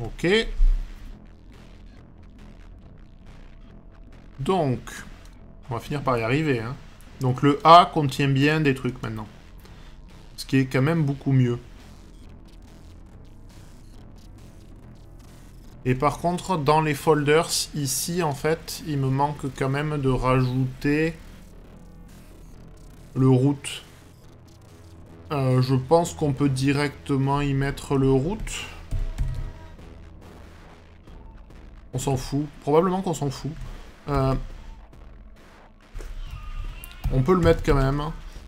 Ok. Donc, on va finir par y arriver. Hein. Donc le A contient bien des trucs maintenant. Ce qui est quand même beaucoup mieux. Et par contre, dans les folders, ici, en fait, il me manque quand même de rajouter le root. Je pense qu'on peut directement y mettre le root. On s'en fout. Probablement qu'on s'en fout. On peut le mettre quand même.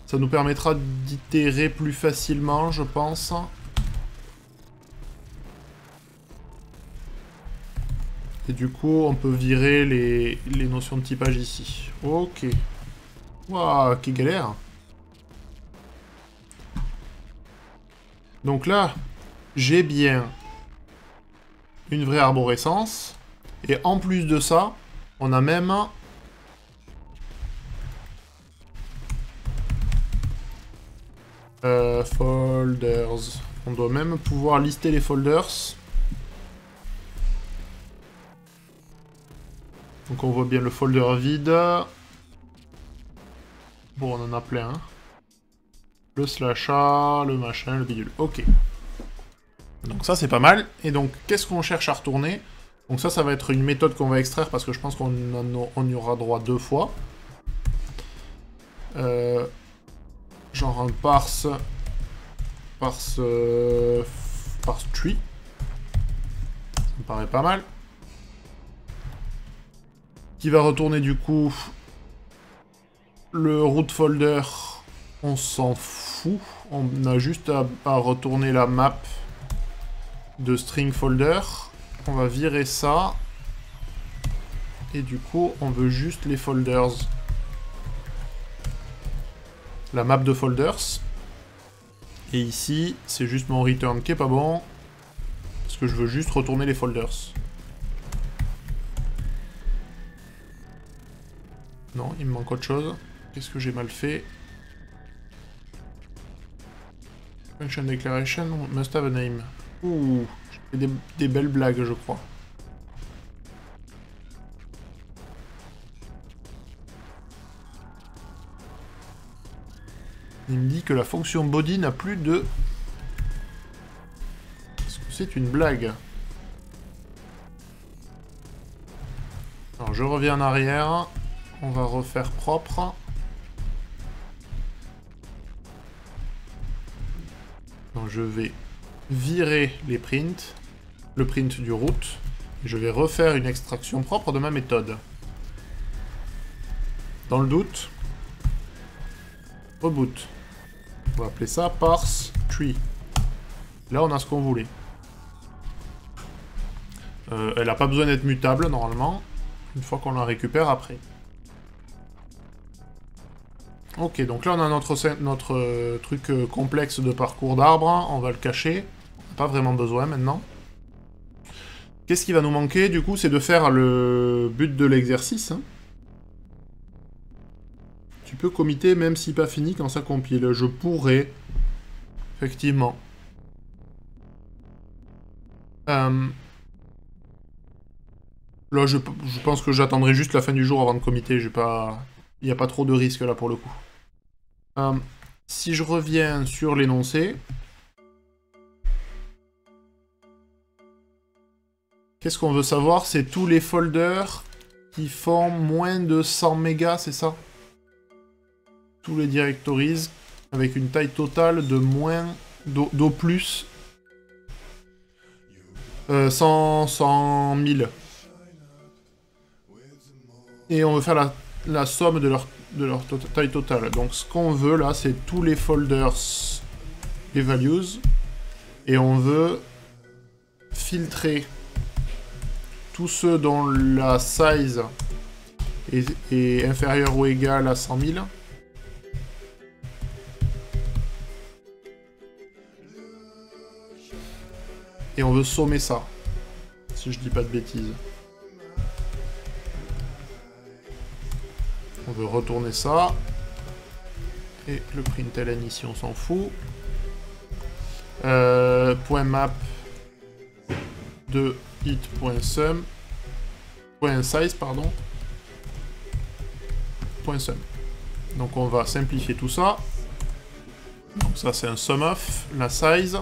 Ça nous permettra d'itérer plus facilement, je pense. Et du coup, on peut virer les notions de typage ici. Ok. Waouh, quelle galère. Donc là, j'ai bien une vraie arborescence. Et en plus de ça, on a même... folders. On doit même pouvoir lister les folders. Donc on voit bien le folder vide. Bon, on en a plein. Le slash A, le machin, le bidule. Ok. Donc ça, c'est pas mal. Et donc, qu'est-ce qu'on cherche à retourner? Donc ça va être une méthode qu'on va extraire parce que je pense qu'on y aura droit 2 fois. Genre un parse tree. Ça me paraît pas mal. Qui va retourner du coup le root folder. On s'en fout. On a juste à retourner la map de string folder. On va virer ça. Et du coup, on veut juste les folders. La map de folders. Et ici, c'est juste mon return qui est pas bon. Parce que je veux juste retourner les folders. Non, il me manque autre chose. Qu'est-ce que j'ai mal fait? Function declaration must have a name. Ouh, j'ai fait des belles blagues, je crois. Il me dit que la fonction body n'a plus de... Est-ce que c'est une blague? Alors je reviens en arrière. On va refaire propre. Donc je vais virer les prints. Le print du root. Et je vais refaire une extraction propre de ma méthode. Dans le doute, reboot. On va appeler ça parse tree. Là, on a ce qu'on voulait. Elle n'a pas besoin d'être mutable, normalement, une fois qu'on la récupère après. Ok, donc là, on a notre truc complexe de parcours d'arbre. On va le cacher. Pas vraiment besoin, maintenant. Qu'est-ce qui va nous manquer, du coup, c'est de faire le but de l'exercice. Hein. Tu peux committer même si pas fini quand ça compile. Je pourrais, effectivement. Là, je pense que j'attendrai juste la fin du jour avant de committer. Il n'y a pas trop de risque là pour le coup. Si je reviens sur l'énoncé... Qu'est-ce qu'on veut savoir? C'est tous les folders qui font moins de 100 mégas, c'est ça? Tous les directories avec une taille totale de moins d'au plus 100 000. Et on veut faire la somme de leur taille totale. Donc ce qu'on veut là, c'est tous les folders, les values, et on veut filtrer tous ceux dont la size est inférieure ou égale à 100 000. Et on veut sommer ça, si je dis pas de bêtises. On veut retourner ça. Et le println ici, on s'en fout. Point map de it.sum. Point size, pardon. Point sum. Donc on va simplifier tout ça. Donc ça c'est un sum of, la size.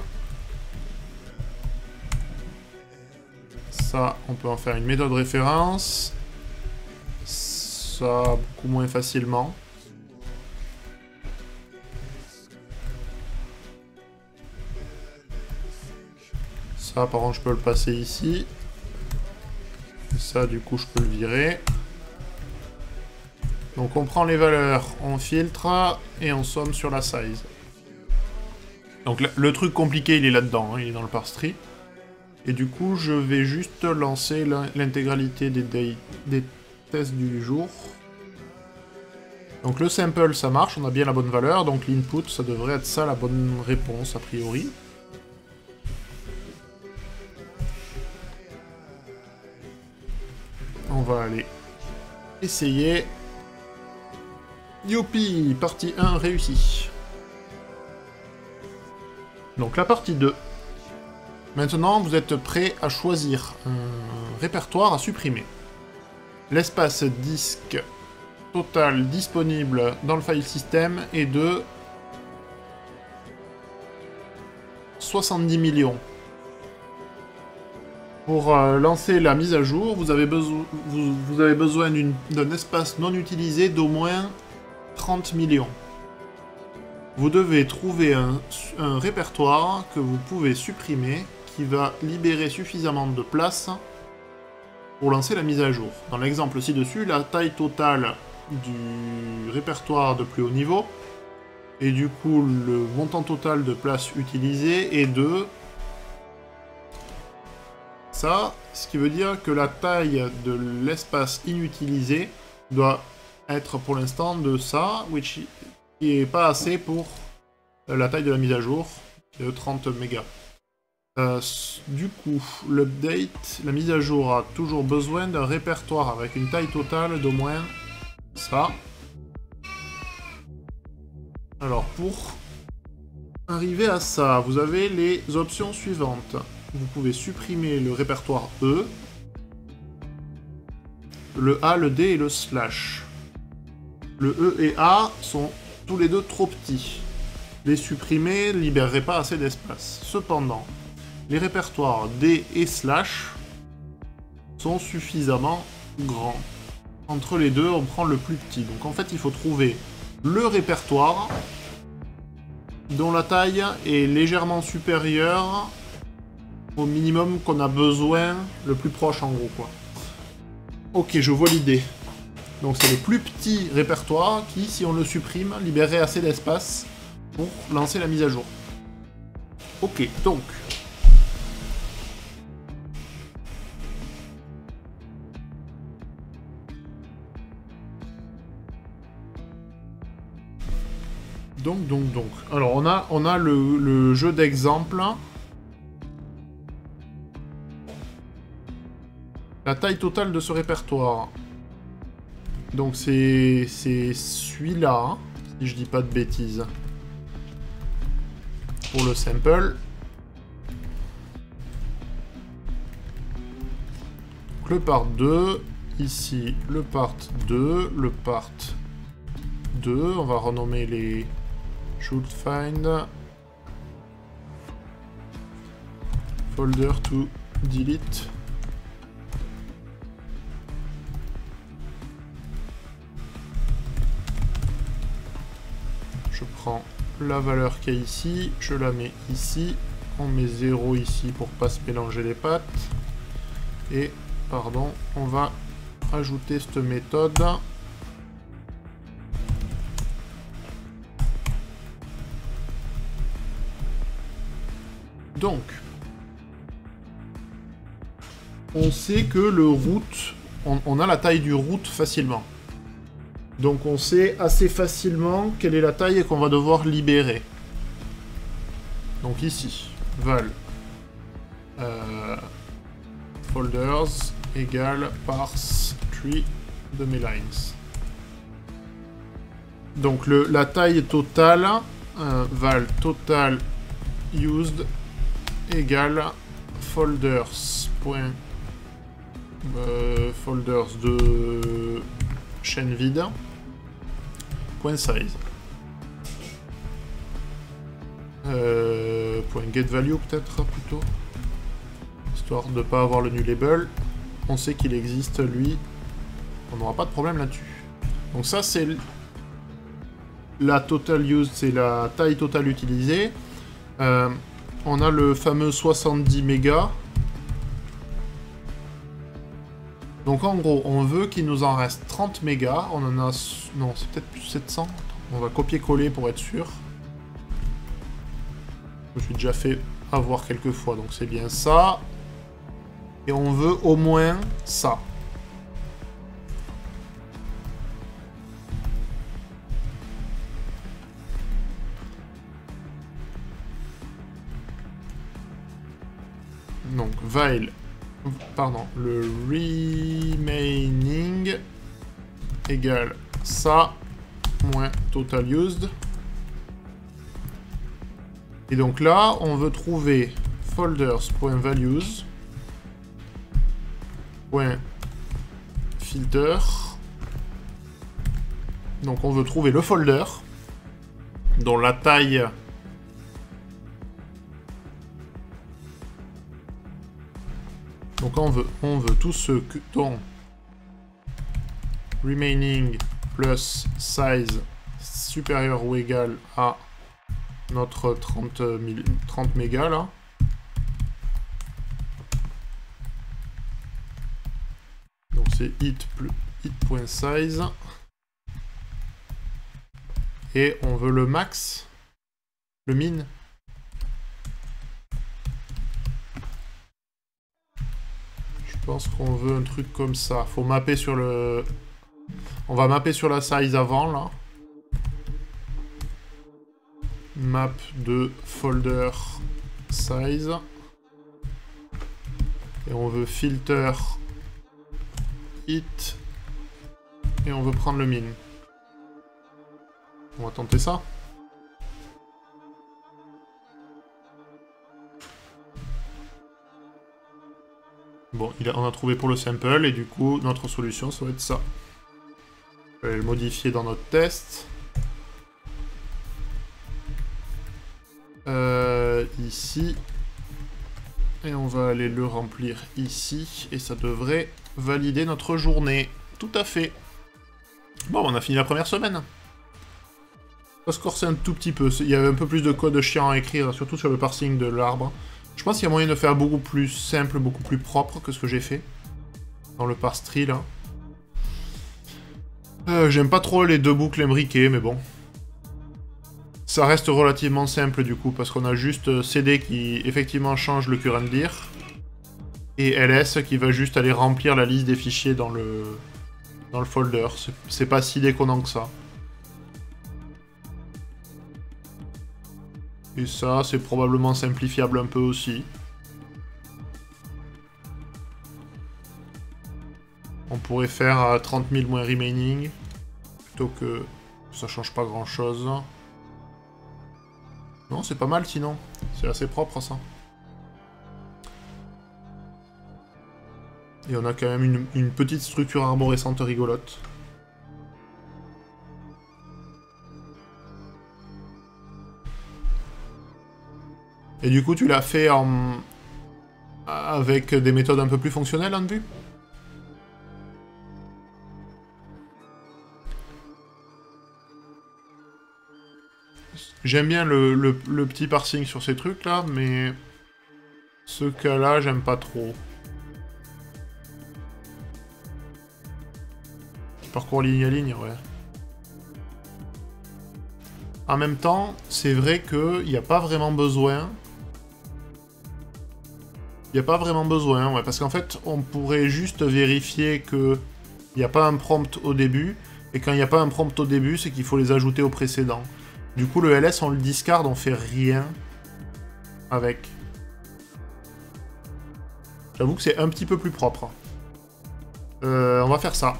Ça, on peut en faire une méthode référence. Ça, beaucoup moins facilement. Ça, par contre, je peux le passer ici. Et ça, du coup, je peux le virer. Donc, on prend les valeurs, on filtre, et on somme sur la size. Donc, le truc compliqué, il est là-dedans, hein, il est dans le parse tree. Et du coup, je vais juste lancer l'intégralité des tests du jour. Donc le sample, ça marche, on a bien la bonne valeur. Donc l'input, ça devrait être ça la bonne réponse, a priori. On va aller essayer. Youpi, partie 1 réussie. Donc la partie 2. Maintenant, vous êtes prêt à choisir un répertoire à supprimer. L'espace disque total disponible dans le file system est de 70 millions. Pour lancer la mise à jour, vous avez besoin d'un espace non utilisé d'au moins 30 millions. Vous devez trouver un répertoire que vous pouvez supprimer qui va libérer suffisamment de place pour lancer la mise à jour. Dans l'exemple ci-dessus, la taille totale du répertoire de plus haut niveau, et du coup le montant total de place utilisée est de ça, ce qui veut dire que la taille de l'espace inutilisé doit être pour l'instant de ça, qui est pas assez pour la taille de la mise à jour, de 30 mégas. Du coup, l'update, la mise à jour a toujours besoin d'un répertoire avec une taille totale d'au moins ça. Alors, pour arriver à ça, vous avez les options suivantes. Vous pouvez supprimer le répertoire E, le A, le D et le slash. Le E et A sont tous les deux trop petits. Les supprimer ne libérerait pas assez d'espace. Cependant, les répertoires D et slash sont suffisamment grand. Entre les deux, on prend le plus petit. Donc en fait, il faut trouver le répertoire dont la taille est légèrement supérieure au minimum qu'on a besoin, le plus proche en gros, quoi. Ok, je vois l'idée. Donc c'est le plus petit répertoire qui, si on le supprime, libérerait assez d'espace pour lancer la mise à jour. Ok, donc... Donc. Alors, on a le jeu d'exemple. La taille totale de ce répertoire. Donc, c'est celui-là, hein, si je dis pas de bêtises. Pour le sample. Donc, le part 2. Ici, le part 2. Le part 2. On va renommer les... Should find folder to delete. Je prends la valeur qu'il y a ici, je la mets ici, on met 0 ici pour pas se mélanger les pattes. Et, pardon, on va ajouter cette méthode. Donc, on sait que le root, on a la taille du root facilement. Donc on sait assez facilement quelle est la taille qu'on va devoir libérer. Donc ici, val folders égale parse tree de mes lines. Donc la taille totale, val total used égale folders folders de chaîne vide point size point get value peut-être plutôt, histoire de pas avoir le nullable. On sait qu'il existe lui, on n'aura pas de problème là-dessus. Donc ça c'est la total used, c'est la taille totale utilisée. On a le fameux 70 mégas. Donc en gros, on veut qu'il nous en reste 30 mégas. On en a... Non, c'est peut-être plus 700. On va copier-coller pour être sûr. Je me suis déjà fait avoir quelques fois, donc c'est bien ça. Et on veut au moins ça. Donc, while, pardon, le remaining égale ça moins total used. Et donc là, on veut trouver folders.values .filter. Donc on veut trouver le folder dont la taille donc on veut tout ce que dont remaining plus size supérieur ou égal à notre 30 mégas là. Donc c'est it.size. Et on veut le max, le min. Je pense qu'on veut un truc comme ça. Faut mapper sur le... On va mapper sur la size avant là. Map de folder size. Et on veut filter it. Et on veut prendre le min. On va tenter ça. Bon, on a trouvé pour le sample, et du coup, notre solution, ça va être ça. On va le modifier dans notre test. Ici. Et on va aller le remplir ici, et ça devrait valider notre journée. Tout à fait. Bon, on a fini la première semaine. On va se corser un tout petit peu. Il y avait un peu plus de code chiant à écrire, surtout sur le parsing de l'arbre. Je pense qu'il y a moyen de faire beaucoup plus simple, beaucoup plus propre que ce que j'ai fait. Dans le parse tree, là. J'aime pas trop les deux boucles imbriquées, mais bon. Ça reste relativement simple, du coup, parce qu'on a juste CD qui, effectivement, change le current dir. Et ls qui va juste aller remplir la liste des fichiers dans le folder. C'est pas si déconnant que ça. Et ça, c'est probablement simplifiable un peu aussi. On pourrait faire 30 000 moins remaining, plutôt que ça change pas grand chose. Non, c'est pas mal sinon. C'est assez propre ça. Et on a quand même une petite structure arborescente rigolote. Et du coup, tu l'as fait avec des méthodes un peu plus fonctionnelles, en vue? J'aime bien le petit parsing sur ces trucs-là, mais ce cas-là, j'aime pas trop. Parcours ligne à ligne, ouais. En même temps, c'est vrai qu'il n'y a pas vraiment besoin. Il n'y a pas vraiment besoin, ouais, parce qu'en fait, on pourrait juste vérifier qu'il n'y a pas un prompt au début, et quand il n'y a pas un prompt au début, c'est qu'il faut les ajouter au précédent. Du coup, le ls, on le discard, on fait rien avec. J'avoue que c'est un petit peu plus propre. On va faire ça.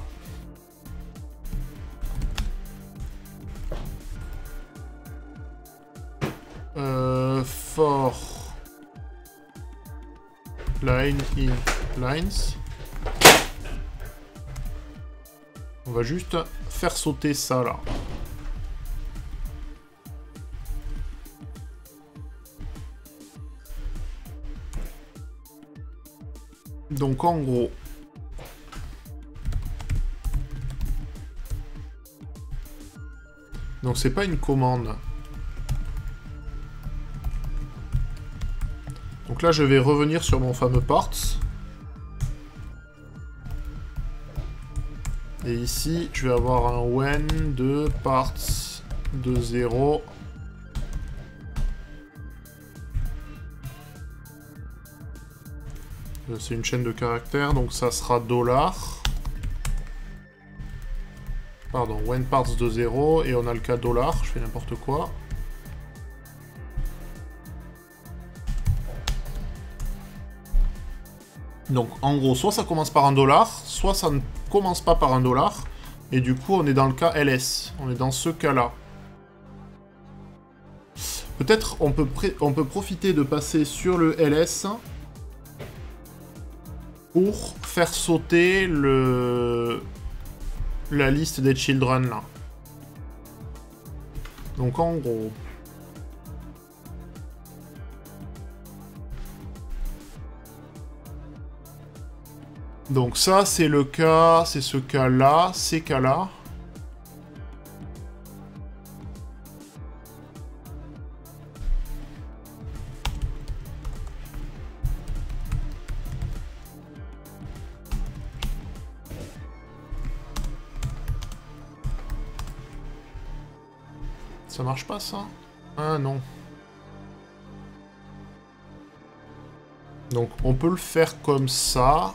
For line in lines. On va juste faire sauter ça là. Donc en gros, donc c'est pas une commande. Donc là je vais revenir sur mon fameux parts. Et ici je vais avoir un when de parts de 0. C'est une chaîne de caractères, donc ça sera $. Pardon, when parts de 0, et on a le cas $, je fais n'importe quoi. Donc en gros, soit ça commence par $, soit ça ne commence pas par $, et du coup on est dans le cas ls, on est dans ce cas-là. Peut-être on peut profiter de passer sur le ls pour faire sauter la liste des children là. Donc en gros... Donc ça c'est le cas, c'est ce cas-là, ces cas-là. Ça marche pas, ça? Ah, non. Donc, on peut le faire comme ça.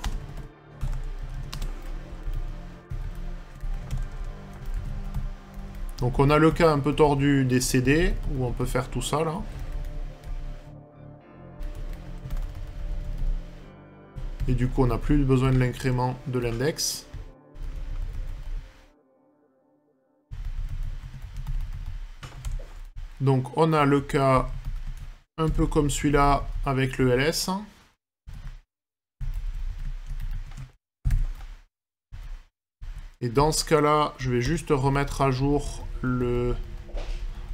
Donc, on a le cas un peu tordu des CD, où on peut faire tout ça, là. Et du coup, on n'a plus besoin de l'incrément de l'index. Donc on a le cas un peu comme celui-là avec le ls. Et dans ce cas-là, je vais juste remettre à jour le...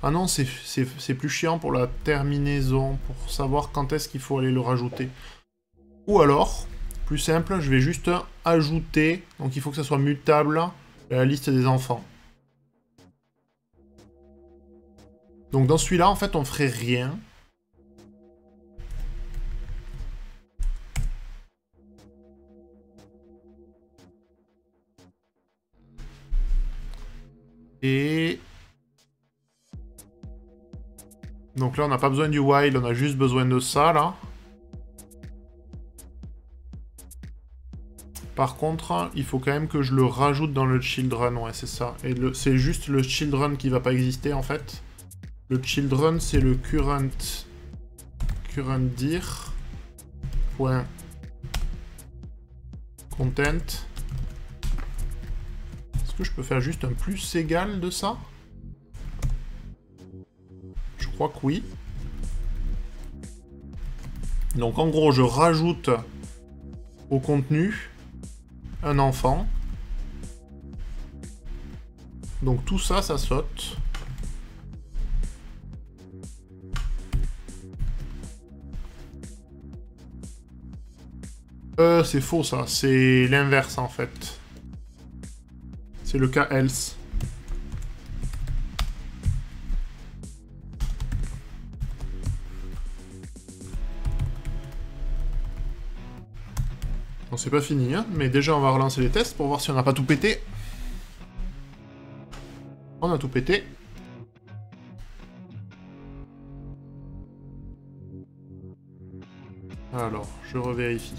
Ah non, c'est plus chiant pour la terminaison, pour savoir quand est-ce qu'il faut aller le rajouter. Ou alors, plus simple, je vais juste ajouter, donc il faut que ça soit mutable, à la liste des enfants. Donc dans celui-là, en fait, on ferait rien. Et... donc là, on n'a pas besoin du while, on a juste besoin de ça, là. Par contre, il faut quand même que je le rajoute dans le children, ouais, c'est ça. Et c'est juste le children qui va pas exister, en fait. Le children, c'est le current dir point content. Est-ce que je peux faire juste un plus égal de ça? Je crois que oui. Donc en gros, je rajoute au contenu un enfant. Donc tout ça, ça saute. C'est faux ça, c'est l'inverse en fait. C'est le cas else. Bon, c'est pas fini, hein, mais déjà on va relancer les tests pour voir si on n'a pas tout pété. On a tout pété. Alors, je revérifie.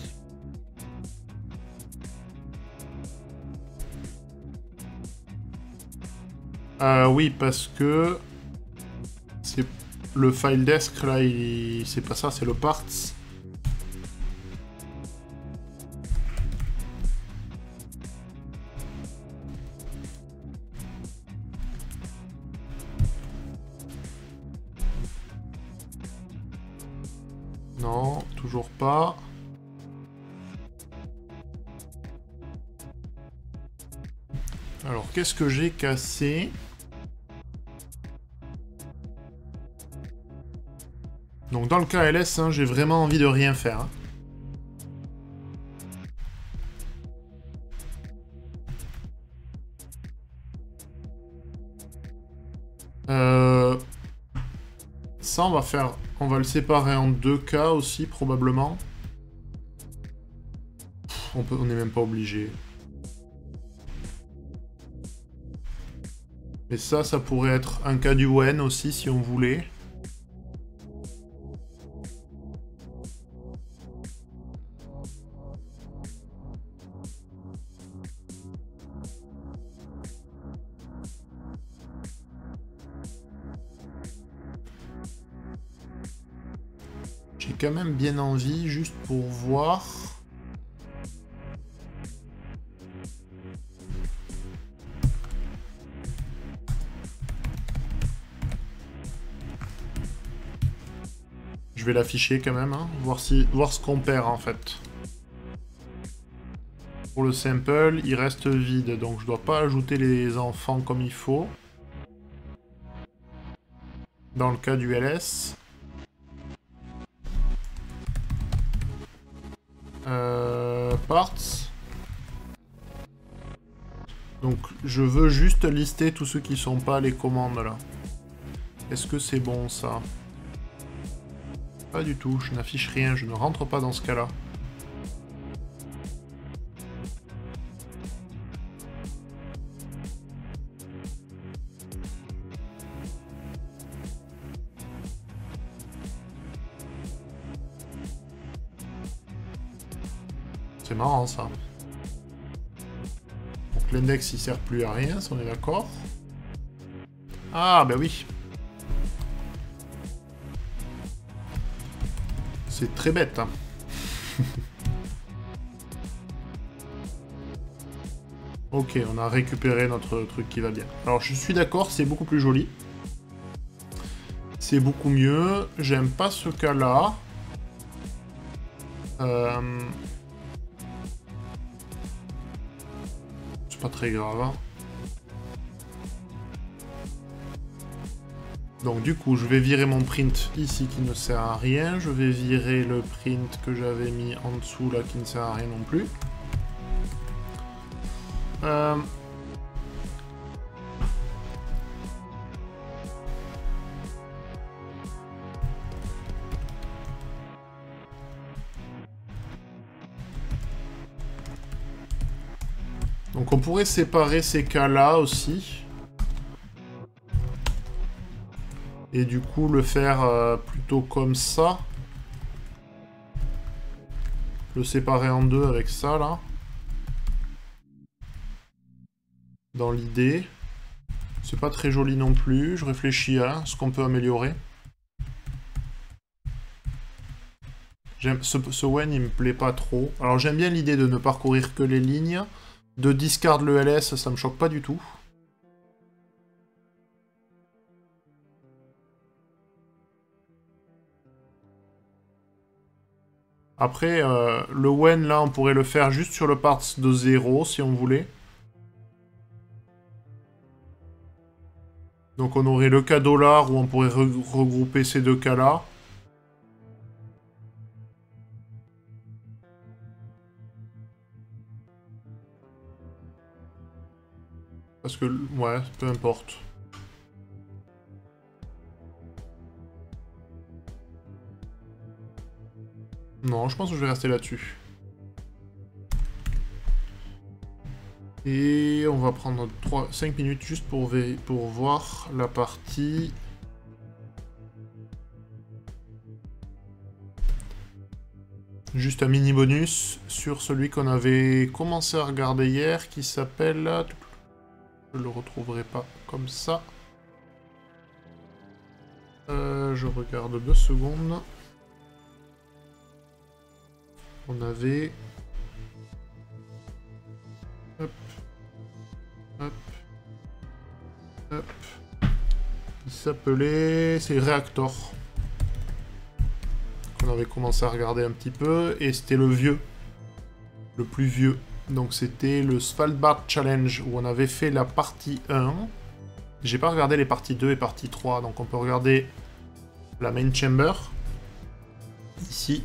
Oui, parce que c'est le file desk là, c'est pas ça, c'est le parts. Non, toujours pas. Alors, qu'est-ce que j'ai cassé? Donc dans le cas LS, hein, j'ai vraiment envie de rien faire. Hein. Ça, on va le séparer en 2 cas aussi, probablement. On n'est même pas obligé. Mais ça pourrait être un cas du when aussi, si on voulait. J'ai quand même bien envie, juste pour voir. Je vais l'afficher quand même, hein, voir ce qu'on perd en fait. Pour le sample, il reste vide, donc je dois pas ajouter les enfants comme il faut. Dans le cas du LS. Parts. Donc je veux juste lister tous ceux qui sont pas les commandes là. Est-ce que c'est bon ça? Pas du tout, je n'affiche rien, je ne rentre pas dans ce cas-là. C'est marrant ça. Donc l'index il sert plus à rien, si on est d'accord. Ah bah oui. C'est très bête. Hein. Ok, on a récupéré notre truc qui va bien. Alors je suis d'accord, c'est beaucoup plus joli. C'est beaucoup mieux. J'aime pas ce cas-là. C'est pas très grave. Hein. Donc du coup, je vais virer mon print ici qui ne sert à rien. Je vais virer le print que j'avais mis en dessous là qui ne sert à rien non plus. Donc on pourrait séparer ces cas-là aussi. Et du coup le faire plutôt comme ça. Le séparer en deux avec ça là. Dans l'idée. C'est pas très joli non plus. Je réfléchis à ce qu'on peut améliorer. Ce Wen il me plaît pas trop. Alors j'aime bien l'idée de ne parcourir que les lignes. De discard le LS, ça me choque pas du tout. Après, le Wen, là, on pourrait le faire juste sur le parts de 0, si on voulait. Donc on aurait le cas dollar, où on pourrait regrouper ces deux cas-là. Parce que, ouais, peu importe. Non, je pense que je vais rester là-dessus. Et on va prendre 5 minutes juste pour voir la partie. Juste un mini bonus sur celui qu'on avait commencé à regarder hier qui s'appelle... Je le retrouverai pas comme ça. Je regarde 2 secondes. On avait... Hop. Hop. Hop. Il s'appelait... C'est Reactor. Qu'on avait commencé à regarder un petit peu. Et c'était le vieux. Le plus vieux. Donc c'était le Svalbard Challenge où on avait fait la partie 1. J'ai pas regardé les parties 2 et partie 3. Donc on peut regarder la main chamber. Ici.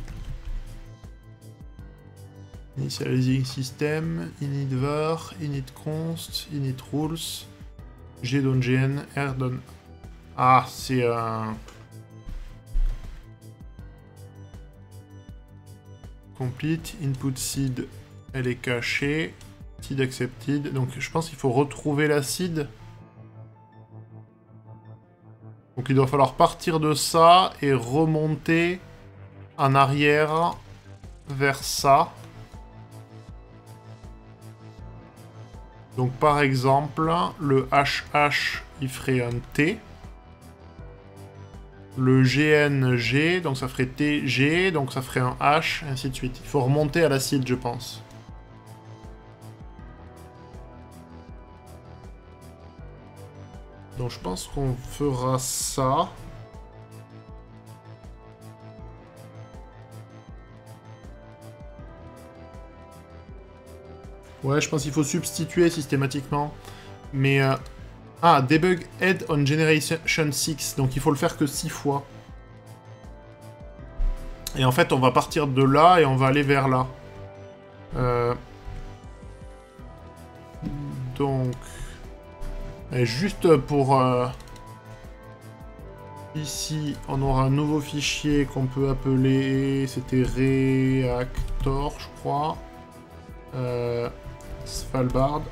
Initializing system, init var, init const, init rules, gdon rdon. Ah, c'est un... Complete, input seed, elle est cachée, seed accepted, donc je pense qu'il faut retrouver la seed. Donc il doit falloir partir de ça et remonter en arrière vers ça. Donc par exemple, le HH, il ferait un T. Le GNG, donc ça ferait TG, donc ça ferait un H, ainsi de suite. Il faut remonter à l'acide, je pense. Donc je pense qu'on fera ça. Ouais, je pense qu'il faut substituer systématiquement. Mais... Ah, debug head on generation 6. Donc il faut le faire que 6 fois. Et en fait, on va partir de là et on va aller vers là. Donc... Et juste pour... Ici, on aura un nouveau fichier qu'on peut appeler... C'était Reactor, je crois. Svalbard.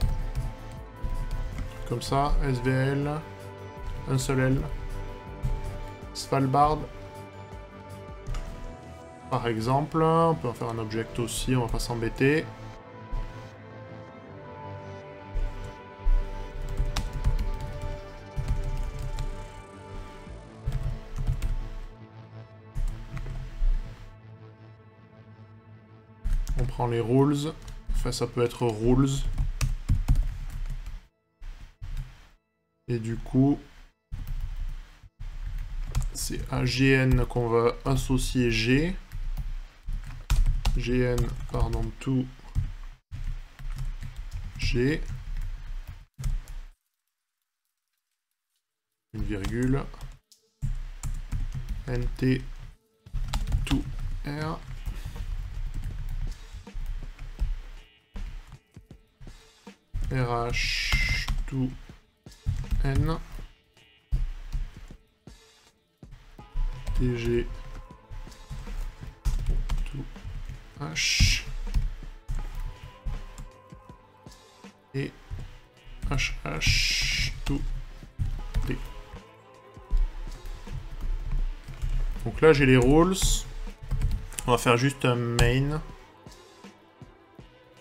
Comme ça, SVL. Un seul L. Svalbard. Par exemple. On peut en faire un object aussi, on va pas s'embêter. On prend les rules. Enfin, ça peut être rules. Et du coup, c'est un GN qu'on va associer G. GN, pardon, to G. Une virgule. NT to R. RH to N. TG to H. Et HH to D. Donc là j'ai les rules. On va faire juste un main.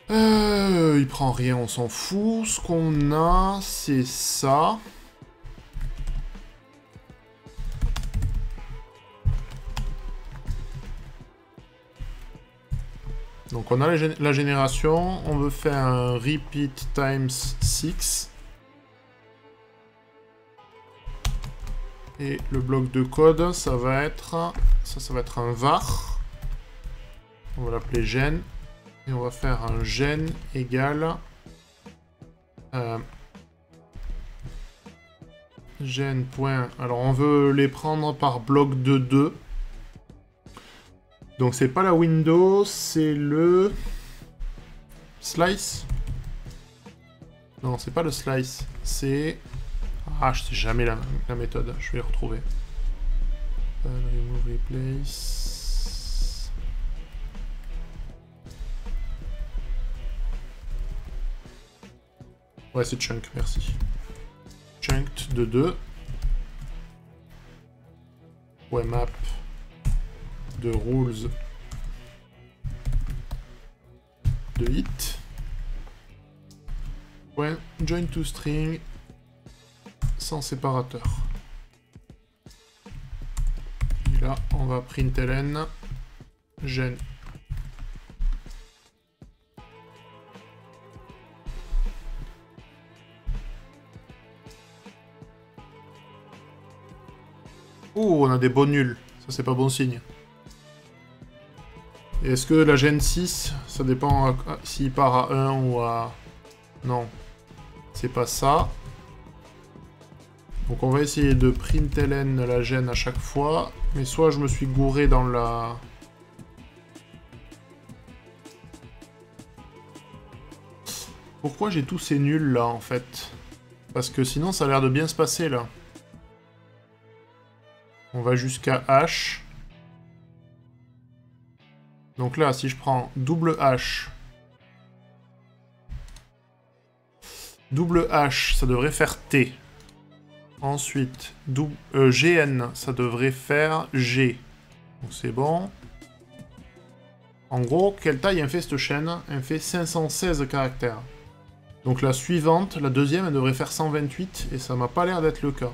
Il prend rien, on s'en fout. Ce qu'on a, c'est ça. Donc on a la génération, on veut faire un repeat times 6. Et le bloc de code, ça va être... Ça va être un var. On va l'appeler gen. Et on va faire un gen égale... gen. Alors on veut les prendre par bloc de 2. Donc c'est pas la window, c'est le... slice. Non, c'est pas le slice, c'est... Ah, je sais jamais la méthode, je vais les retrouver. Remove replace... Ouais, c'est chunk, merci. Chunked de 2. Ouais, map de rules de hit. Ouais, join to string sans séparateur. Et là, on va println gen. Oh, on a des bons nuls. Ça, c'est pas bon signe. Et est-ce que la gen 6, ça dépend s'il part à 1 ou à... Non. C'est pas ça. Donc on va essayer de println la gen à chaque fois. Mais soit je me suis gouré dans la... Pourquoi j'ai tous ces nuls là en fait? Parce que sinon ça a l'air de bien se passer là. On va jusqu'à H. Donc là, si je prends double H, ça devrait faire T. Ensuite, GN, ça devrait faire G. Donc c'est bon. En gros, quelle taille elle fait cette chaîne? Elle fait 516 caractères. Donc la suivante, la deuxième, elle devrait faire 128, et ça m'a pas l'air d'être le cas.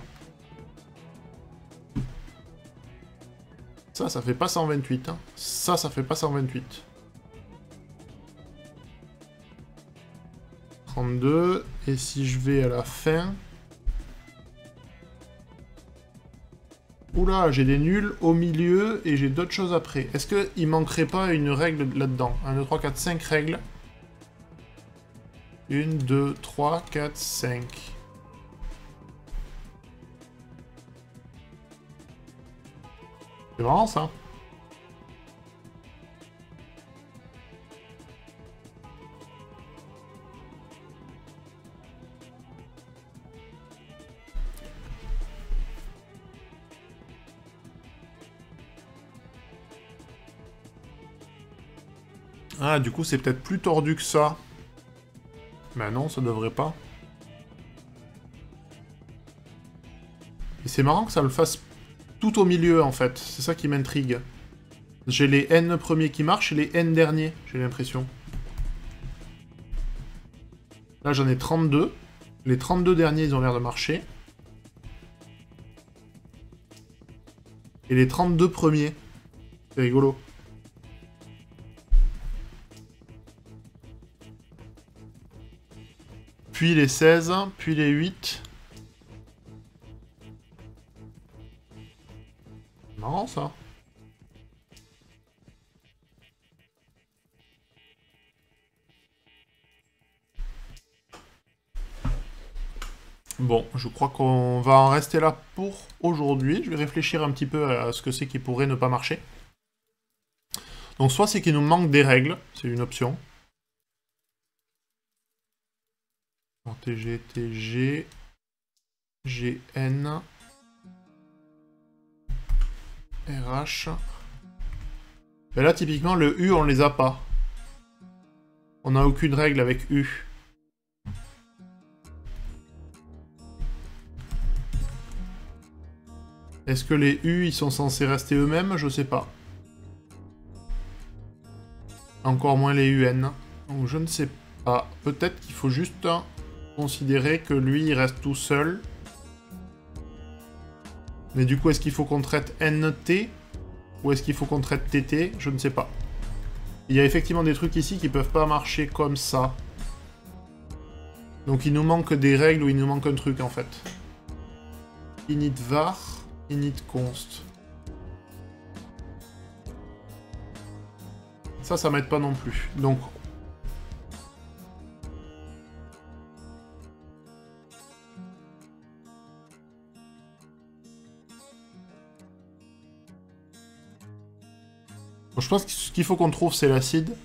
Ça fait pas 128. Hein. Ça fait pas 128. 32. Et si je vais à la fin... Oula, j'ai des nuls au milieu et j'ai d'autres choses après. Est-ce qu'il manquerait pas une règle là-dedans? 1, 2, 3, 4, 5 règles. 1, 2, 3, 4, 5. C'est marrant ça. Ah, du coup, c'est peut-être plus tordu que ça. Ben non, ça devrait pas. Et c'est marrant que ça le fasse tout au milieu, en fait. C'est ça qui m'intrigue. J'ai les N premiers qui marchent et les N derniers, j'ai l'impression. Là, j'en ai 32. Les 32 derniers, ils ont l'air de marcher. Et les 32 premiers. C'est rigolo. Puis les 16, puis les 8. Marrant, ça. Bon, je crois qu'on va en rester là pour aujourd'hui. Je vais réfléchir un petit peu à ce que c'est qui pourrait ne pas marcher. Donc soit c'est qu'il nous manque des règles, c'est une option. Alors, TG, TG, GN, RH. Et là, typiquement, le U, on les a pas. On n'a aucune règle avec U. Est-ce que les U, ils sont censés rester eux-mêmes? Je sais pas. Encore moins les UN. Donc je ne sais pas. Peut-être qu'il faut juste considérer que lui, il reste tout seul. Mais du coup, est-ce qu'il faut qu'on traite NT? Ou est-ce qu'il faut qu'on traite TT? Je ne sais pas. Il y a effectivement des trucs ici qui peuvent pas marcher comme ça. Donc il nous manque des règles ou il nous manque un truc en fait. Init var, init const. Ça m'aide pas non plus. Donc... je pense que ce qu'il faut qu'on trouve, c'est l'acide.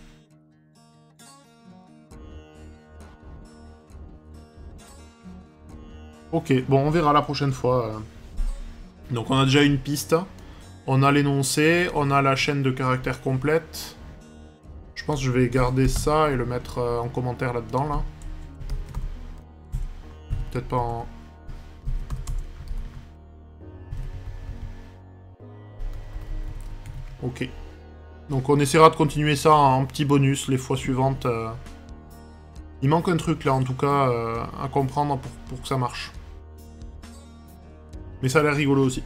Ok, bon, on verra la prochaine fois. Donc on a déjà une piste. On a l'énoncé, on a la chaîne de caractères complète. Je pense que je vais garder ça et le mettre en commentaire là-dedans, là. Peut-être pas en... Ok. Donc on essaiera de continuer ça en petit bonus les fois suivantes. Il manque un truc là en tout cas à comprendre pour que ça marche. Mais ça a l'air rigolo aussi.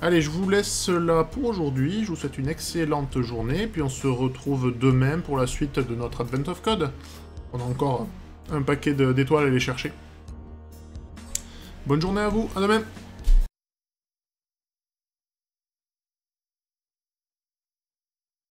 Allez, je vous laisse là pour aujourd'hui. Je vous souhaite une excellente journée. Puis on se retrouve demain pour la suite de notre Advent of Code. On a encore un paquet d'étoiles à aller chercher. Bonne journée à vous, à demain!